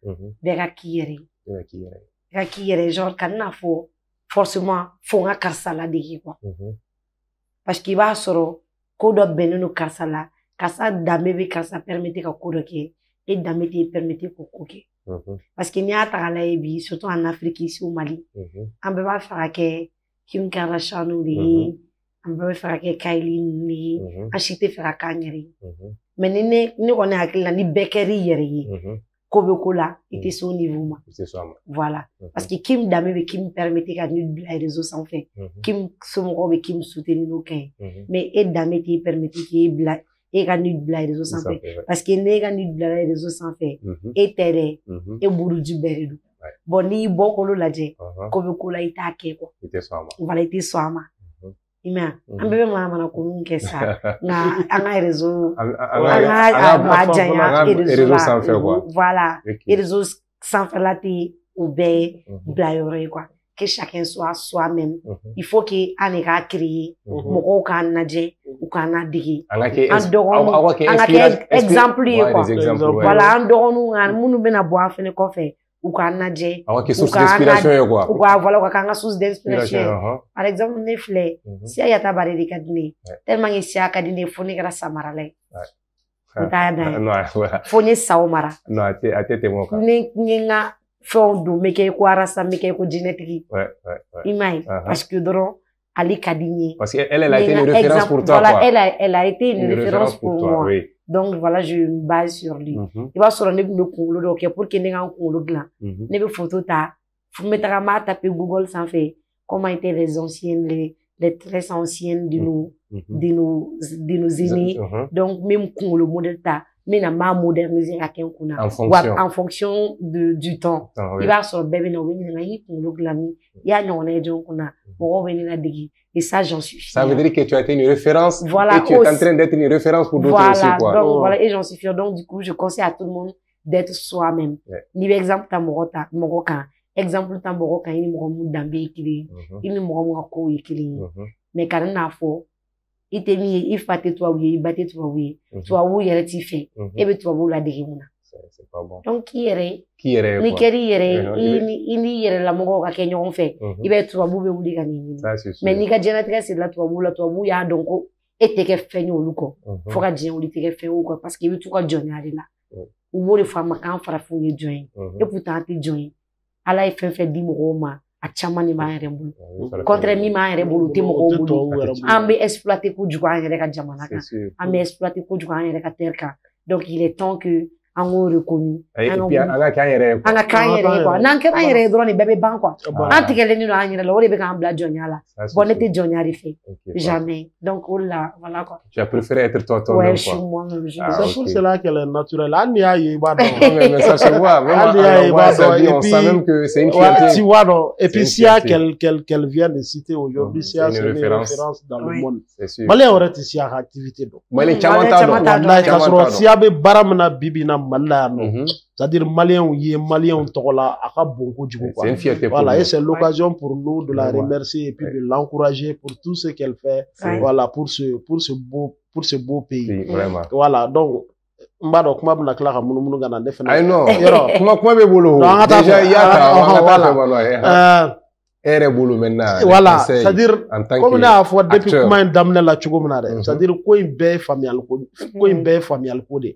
S2: Bega kiyere. Kiyere genre kana fo forcément fo nga karsala de quoi. Parce qu'il va soro ko do benunu karsala, kasa damebe kasa permettre ka ko doke et damete permettre ko koke. Parce qu'il y a des surtout en Afrique, ici au Mali. On peut pas faire que Kim Kardashian ou on peut faire que Kylie ou acheter faire Kanye. Mais nous on est avec la bakery hier. Kobekola était son niveau. Voilà. Parce que Kim Dame Kim permettait qu'à nous les réseaux sans fait. Kim Somoro Kim soutenir nos cas. Mais et Dame qui permettait qu'il blague. Et quand nous blagues réseaux sans fait parce que les gars nous blagues réseaux sans fait et terre et boulot du berdo bon ni beaucoup la j'ai comme cola itake quoi voilà été soama ima ambe mama na kumunke sa na anga réseau anga majanya et réseaux sans fait quoi voilà et réseaux sans faire la té ou bé blaguer quoi que chacun soit soi-même. Il faut qu'il y ait un créé, mon canadien ou canadien. Exemple, voilà, en dehors nous ben à boire fait le café ou canadien.
S1: Source d'inspiration quoi.
S2: Ou voilà, quoi, source d'inspiration. Par exemple, Netflix, si il y a tabaré de cadine, tellement il y a cadine, faut ne grâce à Maralé. Faut ne saomara.
S1: Non, à tête mon cas.
S2: N'inga fond do meke ko arasa meke ko génétique imai parce que doro ali kadini
S1: parce qu'elle a été une référence pour toi
S2: voilà elle a été une référence pour moi donc voilà je me base sur lui il va sur ne ko lo do pour que n'enga ko lo glan ne be photo ta faut mettre à ma taper Google sans fait comment étaient les anciennes les très anciennes de nos aînés donc même ko le modèle ta mais n'a pas modernisé à quel qu'on a en fonction du temps il va sur bébé no wini na yi pour le glami ya non est donc on a pour venir na digi et ça j'en suis fière.
S1: Ça veut dire que tu as été une référence
S2: voilà,
S1: et tu es en train d'être une référence pour d'autres aussi quoi.
S2: Donc voilà et j'en suis fière donc du coup je conseille à tout le monde d'être soi-même. Ni exemple tamorota moroka exemple tamoroka ini moromu dambe ikili ini moromu ko ikili mais quand na fo il te mis il fate toi oui il battait toi oui toi oui il est fait et ben toi vous la dégimuna
S1: c'est pas bon
S2: donc qui est
S1: ni
S2: keri il yere la mogo ka kenyo on fait il va toi vous be wuli kanini mais ni ka génétique c'est là toi vous ya donc et te ke fenyo luko faut ka dien wuli te ke fe ko parce que tout ka join ali là ou bo le femme kan fara fu ye join et pourtant te join ala fait di mogo ma a chamani ma yere bulu contre mi ma yere bulu te mogo bulu ambe exploiter ko jugo yere ka jamana ka ambe exploiter ko jugo yere ka terka donc il est temps que an k'o reconnu.
S1: Et puis an ka k'an yɛrɛ ye quoi.
S2: An ka k'an yɛrɛ ye quoi. N'an kɛra an yɛrɛ ye dɔrɔn nin bɛɛ bɛ ban quoi. An tigɛlen don an yɛrɛ la o de bɛ k'an bila jɔnya la. Bon ne tɛ jɔnya de fɛ. Jamais. Donc o de la voilà quoi.
S1: Tu as préféré être toi toi-même quoi.
S2: Ouais, je suis moi-même.
S3: C'est pour cela qu'elle est naturelle. Hali n'i y'a ye i b'a dɔn.
S1: Mais ça se voit. Hali n'i y'a ye i b'a dɔn. On sent même que c'est une fierté.
S3: Tu vois non. Et puis s'il y a qu'elle vient de citer aujourd'hui, c'est une référence dans le monde. Malien aurait été si à activité donc.
S1: Malien caman t'a dɔn.
S3: Wallahi ka sɔrɔ siya bɛ baara min na bi bi na Mali la yan nɔ. C'est-à-dire Maliens ye Maliens tɔgɔ la a ka bon kojugu quoi.
S1: C'est une fierté.
S3: Voilà, et c'est l'occasion pour nous de la remercier et puis de l'encourager pour tout ce qu'elle fait. Voilà, pour ce beau pays.
S1: Vraiment.
S3: Voilà, donc mba dɔn kuma bɛna tila ka munumunu ka na ne fana.
S1: Ayi non. Kuma bɛ bolo. Déjà il y a ta ere bolo maintenant.
S3: Voilà, c'est-à-dire comme n'a fɔ depuis kuma in daminɛ la cogo min na dɛ. C'est-à-dire ko in bɛɛ ye faamuyali ko de.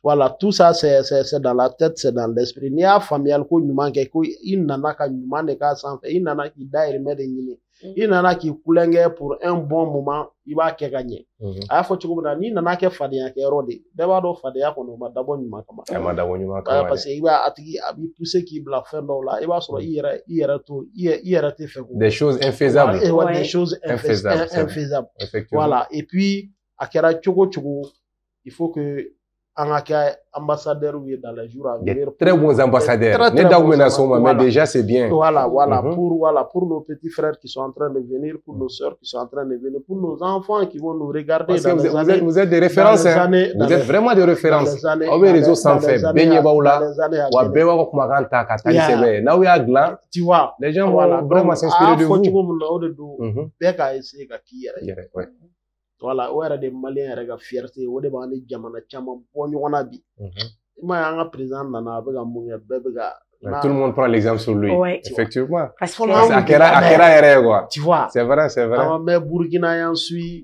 S3: Voilà, tout ça c'est dans la tête, c'est dans l'esprit. N'i y'a faamuyali ko ɲuman kɛ ko i nana ka ɲuman de k'a sanfɛ, i nana k'i dahirimɛ de ɲini. I nana k'i kulonkɛ pour un bon moment, i b'a kɛ ka ɲɛ. A y'a fɔ cogo min na, n'i nana kɛ fadenya kɛyɔrɔ de, bɛɛ b'a dɔn fadenya kɔnɔ o ma dabɔ ɲuman kama.
S1: A ma dabɔ ɲuman kama.
S3: Parce que i b'a a tigi a b'i pousser k'i bila fɛn dɔw la, i b'a sɔrɔ i yɛrɛ tɛ fɛ ko.
S1: Des choses infaisables.
S3: Des choses infaisables. Voilà. Et puis a kɛra cogo cogo, il faut que an ka kɛ ambassadeurs ye dans les jours à venir.
S1: Très bons ambassadeurs. Ne daw mena soma, mais déjà c'est bien.
S3: Voilà, pour nos petits frères qui sont en train de venir, pour nos sœurs qui sont en train de venir, pour nos enfants qui vont nous regarder
S1: dans les années. Vous êtes des références, hein. Vous êtes vraiment des références. Au les réseaux sans fait, benye baoula, wa bewa ko kumaganta ka tali sebe. Na ya glan,
S3: tu vois.
S1: Les gens vont vraiment s'inspirer de vous.
S3: Bɛɛ ka essayer ka k'i yɛrɛ. Voilà, o yɛrɛ de Malien yɛrɛ ka fierté o de b'an ni jamana caman bɔ ɲɔgɔn na bi. I m'a ye an ka président nana a bɛ ka mun kɛ bɛɛ bɛ ka.
S1: Tout le monde prend l'exemple sur lui.
S2: Ouais.
S1: Effectivement.
S2: Parce que
S1: a kɛra yɛrɛ quoi.
S3: Tu vois.
S1: C'est vrai.
S3: An bɛ Burkina y'an suit.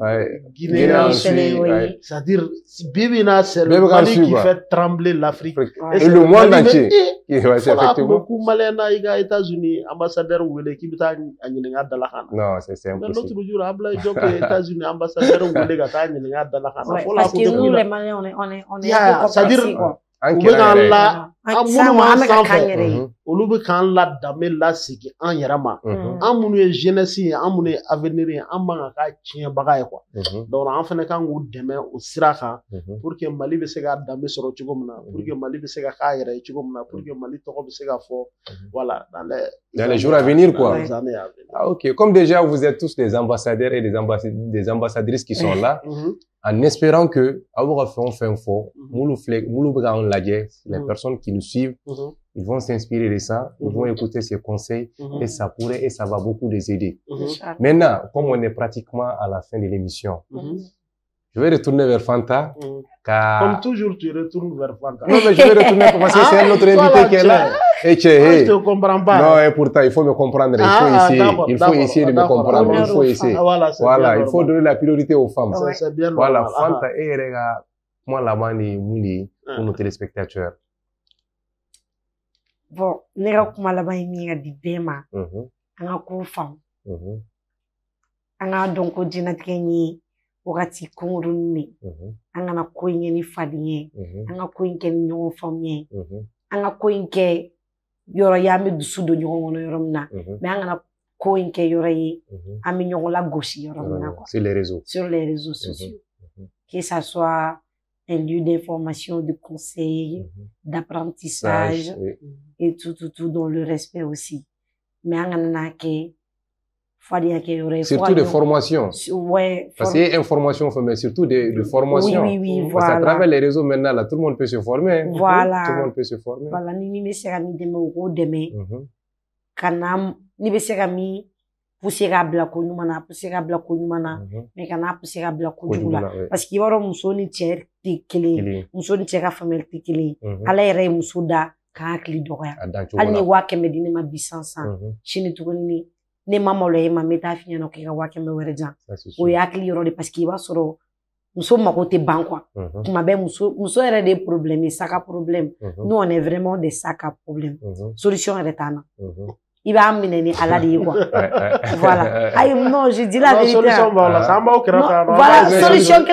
S1: Guinée y'an suit.
S3: C'est-à-dire bibi na c'est le Mali qui fait trembler l'Afrique.
S1: Et le monde entier. C'est effectivement.
S3: Beaucoup Malien na i ka États-Unis ambassadeur wele k'i bɛ taa a ɲininka dalakan na.
S1: Non, c'est impossible.
S3: Mais l'autre jour Ablaye Diop États-Unis ambassadeur wele ka taa ɲininka dalakan na.
S2: Parce que nous les Maliens on est
S3: c'est-à-dire
S2: quoi.
S3: U bɛ k'an la an minnu b'an sanfɛ olu bɛ k'an ladame lasegin an yɛrɛ ma an minnu ye jeunesse ye an minnu ye avenir ye an man ka k'a tiɲɛbaga ye quoi donc an fana kan k'u dɛmɛ o sira kan pour que Mali bɛ se ka danbe sɔrɔ cogo min na pour que Mali bɛ se ka k'a yɛrɛ ye cogo min na pour que Mali tɔgɔ bɛ se ka fɔ voilà
S1: dans les jours à venir quoi.
S3: Dans les années à venir.
S1: Ah, ok, comme déjà vous êtes tous des ambassadeurs et des ambassadrices qui sont là. En espérant que, les personnes qui nous suivent, ils vont s'inspirer de ça, ils vont écouter ces conseils et ça va beaucoup les aider. Maintenant, comme on est pratiquement à la fin de l'émission, je vais retourner vers Fanta.
S3: Comme toujours, tu retournes vers Fanta.
S1: Non, mais je vais retourner parce que c'est notre invité qui est là.
S3: Je te comprends pas.
S1: Non, et pourtant, il faut me comprendre. Il faut essayer de me comprendre. Il faut essayer. Voilà, il faut donner la priorité aux femmes.
S3: C'est bien.
S1: Voilà, Fanta et Rega, moi là-bas, pour nos téléspectateurs.
S2: Bon, ne ka kuma laban ye min ka di bɛɛ ma an ka k'o faamu an k'a dɔn ko diɲɛlatigɛ ye wagati kunkurunin de an kana ko in kɛ ni fadenya ye an ka ko in kɛ ni ɲɔgɔn faamuya ye an ka ko in kɛ yɔrɔ ye an bɛ dusu don ɲɔgɔn kɔnɔ yɔrɔ min na mais an kana ko in kɛ yɔrɔ ye an bɛ ɲɔgɔn lagosi yɔrɔ min na quoi sur les réseaux sociaux que ça soit un lieu d'information, de conseil, d'apprentissage et tout dans le respect aussi. Mais on a
S1: surtout de formation.
S2: Ouais.
S1: Parce qu'il y a information, mais surtout de formation.
S2: Oui,
S1: parce qu'à travers les réseaux maintenant, là, tout le monde peut se former.
S2: Voilà.
S1: Tout le monde peut se former.
S2: Voilà. Ni me sera mi deme ou deme. Kanam ni be sera mi pousser à bla ko nyumana, pousser à bla ko nyumana, mais kana pousser à bla ko nyumana. Parce qu'il y aura muso ni tiers tikili, muso ni tiers famille tikili. Ala yɛrɛ muso da ka hakili dɔgɔya. Hali ni waa kɛmɛ di ne ma bi sansan. Sini tuguni ne ma malo ye ma me taa fi ɲɛna k'i ka waa kɛmɛ wɛrɛ jan. O ye hakili yɔrɔ de parce que i b'a sɔrɔ muso mago tɛ ban quoi. Tuma bɛɛ muso yɛrɛ de problème ye sac à problème. Nous on est vraiment des sacs à problème. Solution yɛrɛ t'an na. il va amener à la quoi. Voilà. Aïe, non, je dis la vérité. Voilà, solution que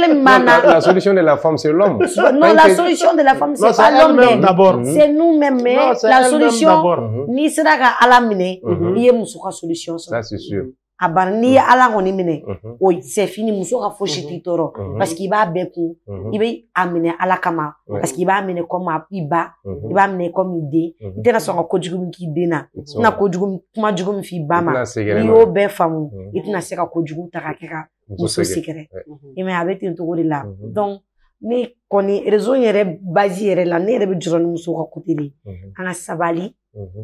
S1: la solution de la femme, c'est l'homme.
S2: Non, la solution de la femme, c'est pas l'homme d'abord. C'est nous-mêmes, mais la solution, ni sera à la mine, il y a une solution.
S1: Ça, c'est sûr.
S2: Ni ala koni mine oui c'est fini muso ka foshi titoro parce qu'il va beku il va amener ala kama parce qu'il va amener comme iba il va amener comme idée il tena so ko jugu ki dena na ko jugu kuma jugu fi bama ni yo be famu il tena se ka ko jugu ta ka ka muso secret et mais avec un tour de là donc ni koni réseau yere base yere la ne be juro muso ka côté li anga sabali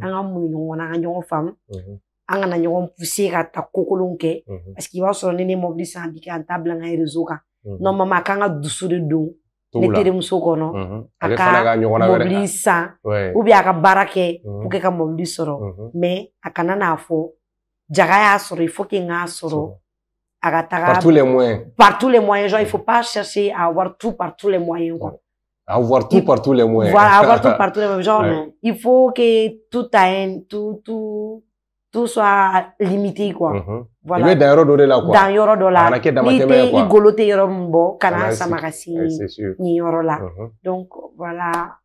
S2: anga mu no na anga femme an kana ɲɔgɔn pousser ka ta kokolon kɛ parce que i b'a sɔrɔ ne mobili san bi kɛ an t'a bila n ka réseau kan normalement a kan ka dusu de don ne terimuso kɔnɔ a ka mobili san ou bien a ka baara kɛ pour que ka mobili sɔrɔ mais a kana n'a fɔ jaga y'a sɔrɔ il faut que n k'a sɔrɔ a ka taga
S1: par tous les moyens
S2: genre il faut pas chercher à avoir tout par tous les moyens quoi.
S1: Avoir tout par tous les moyens.
S2: Voilà, avoir tout par tous les moyens. Genre, il faut que tout soit limité quoi.
S1: Voilà. Il dans yoro do la quoi.
S2: Dans yoro do la. Ni te igolo te yoro mbo kana samakasi ni yoro la. Donc voilà.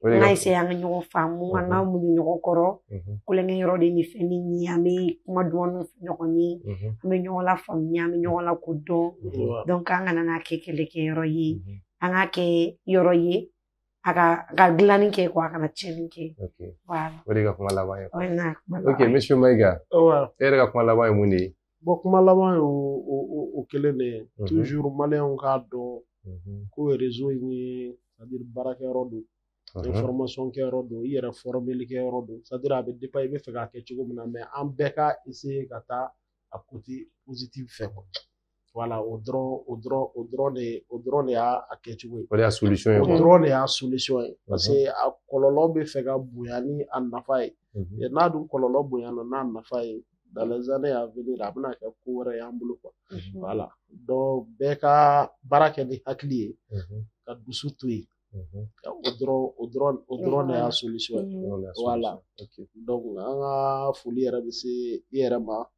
S2: Na ise yang nyoko famu na mu nyoko koro. Kulenge yoro de ni feni ni ame kuma duonu nyoko ni. Ame nyoko la famille ame nyoko la kodon. Donc anga na kekele ke yoro yi. Anga ke yoro yi. Aga glani ke quoi kana chini ke. Voilà.
S1: Ok, monsieur Maïga.
S3: Ouais.
S1: Erga kuma laba mundi.
S3: Bon kuma laba o kelene toujours malien ka do ko réseau ni c'est-à-dire baraka rodo information ke rodo yere formel ke rodo c'est-à-dire avec dépa ibe fe ka ke chigo na mais en beka essayer ka ta à côté positif fait quoi. Voilà, au drone a quelque
S1: la solution.
S3: Au drone a solution. Parce que à kololo be fait ka bouyani en nafai. Et n'a du kololo bouyana na nafai. Dans les années à venir, abna ka courre ya mbulu quoi. Voilà. Donc beka baraka ni hakli ka dusutu. Au drone a solution. Voilà. Donc anga folie RBC IRMA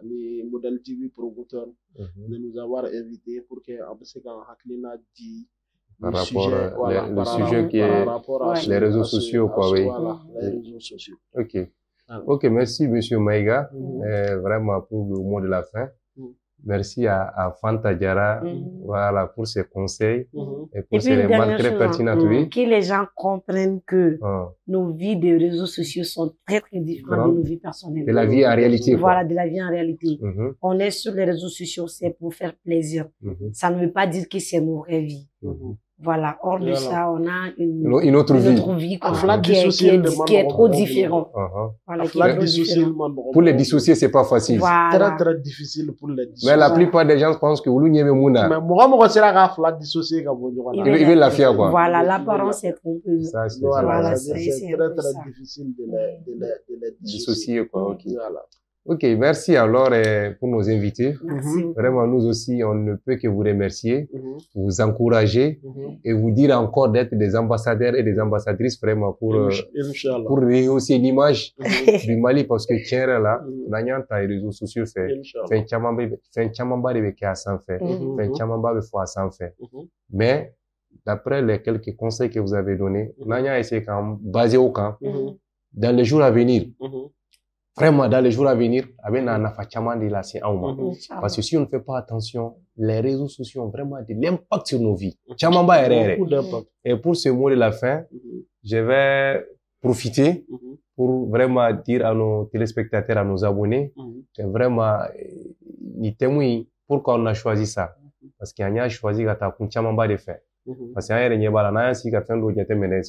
S3: ni modèle TV promoteur de nous avoir invités pour que Abseka Haklina dit
S1: par rapport le sujet qui est les réseaux sociaux quoi oui.
S3: Les réseaux sociaux.
S1: Ok, merci monsieur Maïga vraiment pour le mot de la fin. Merci à Fanta Diarra voilà, pour ses conseils et pour ses remarques très pertinentes.
S2: Que les gens comprennent que nos vies de réseaux sociaux sont très très différentes de nos vies personnelles.
S1: De la vie en réalité.
S2: Voilà, de la vie en réalité. On est sur les réseaux sociaux, c'est pour faire plaisir. Ça ne veut pas dire que c'est nos vraies vies. Voilà, hors de ça, on a une autre vie qui est trop différente.
S3: Voilà,
S1: pour les dissocier, c'est pas facile.
S2: Voilà.
S3: Très difficile pour les dissocier.
S1: Mais la plupart des gens pensent que vous l'uniez mouna.
S3: Mais moi, c'est la flag dissocier quand vous
S1: il veut la fier quoi.
S2: Voilà, l'apparence est trompeuse.
S3: Voilà, c'est très difficile de les
S1: dissocier quoi. Ok. Ok, merci alors pour nos invités. Vraiment, nous aussi, on ne peut que vous remercier, vous encourager et vous dire encore d'être des ambassadeurs et des ambassadrices vraiment pour rehausser l'image du Mali parce que tiens là, n'ayant les réseaux sociaux fait chamamba de béquet à s'en faire, fait chamamba de foi à s'en faire. Mais d'après les quelques conseils que vous avez donnés, n'ayant essayé quand basé au camp, dans les jours à venir. Vraiment, dans les jours à venir, parce que si on ne fait pas attention, les réseaux sociaux ont vraiment de l'impact sur nos vies. Et pour ce mot de la fin, je vais profiter pour vraiment dire à nos téléspectateurs, à nos abonnés, que vraiment, ni témoin, pourquoi on a choisi ça. Parce qu'il y a choisi de faire. Parce qu'il y a des gens sur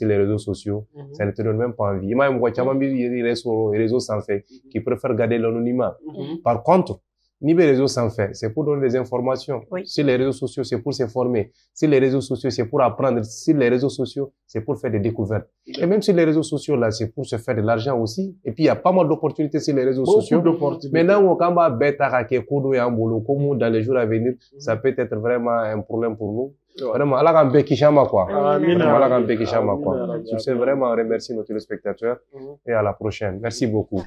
S1: les réseaux sociaux, ça ne te donne même pas envie. Il y a des réseaux sans fait qui préfèrent garder l'anonymat. Par contre, les réseaux sans fait, c'est pour donner des informations. Sur les réseaux sociaux, c'est pour se former. Sur les réseaux sociaux, c'est pour apprendre. Sur les réseaux sociaux, c'est pour faire des découvertes. Et même sur les réseaux sociaux, là, c'est pour se faire de l'argent aussi. Et puis, il y a pas mal d'opportunités sur les réseaux sociaux. Maintenant, dans les jours à venir, ça peut être vraiment un problème pour nous. Vraiment, Allah kan beki chama quoi. Allah kan beki chama quoi. Je sais vraiment remercier nos téléspectateurs et à la prochaine. Merci beaucoup.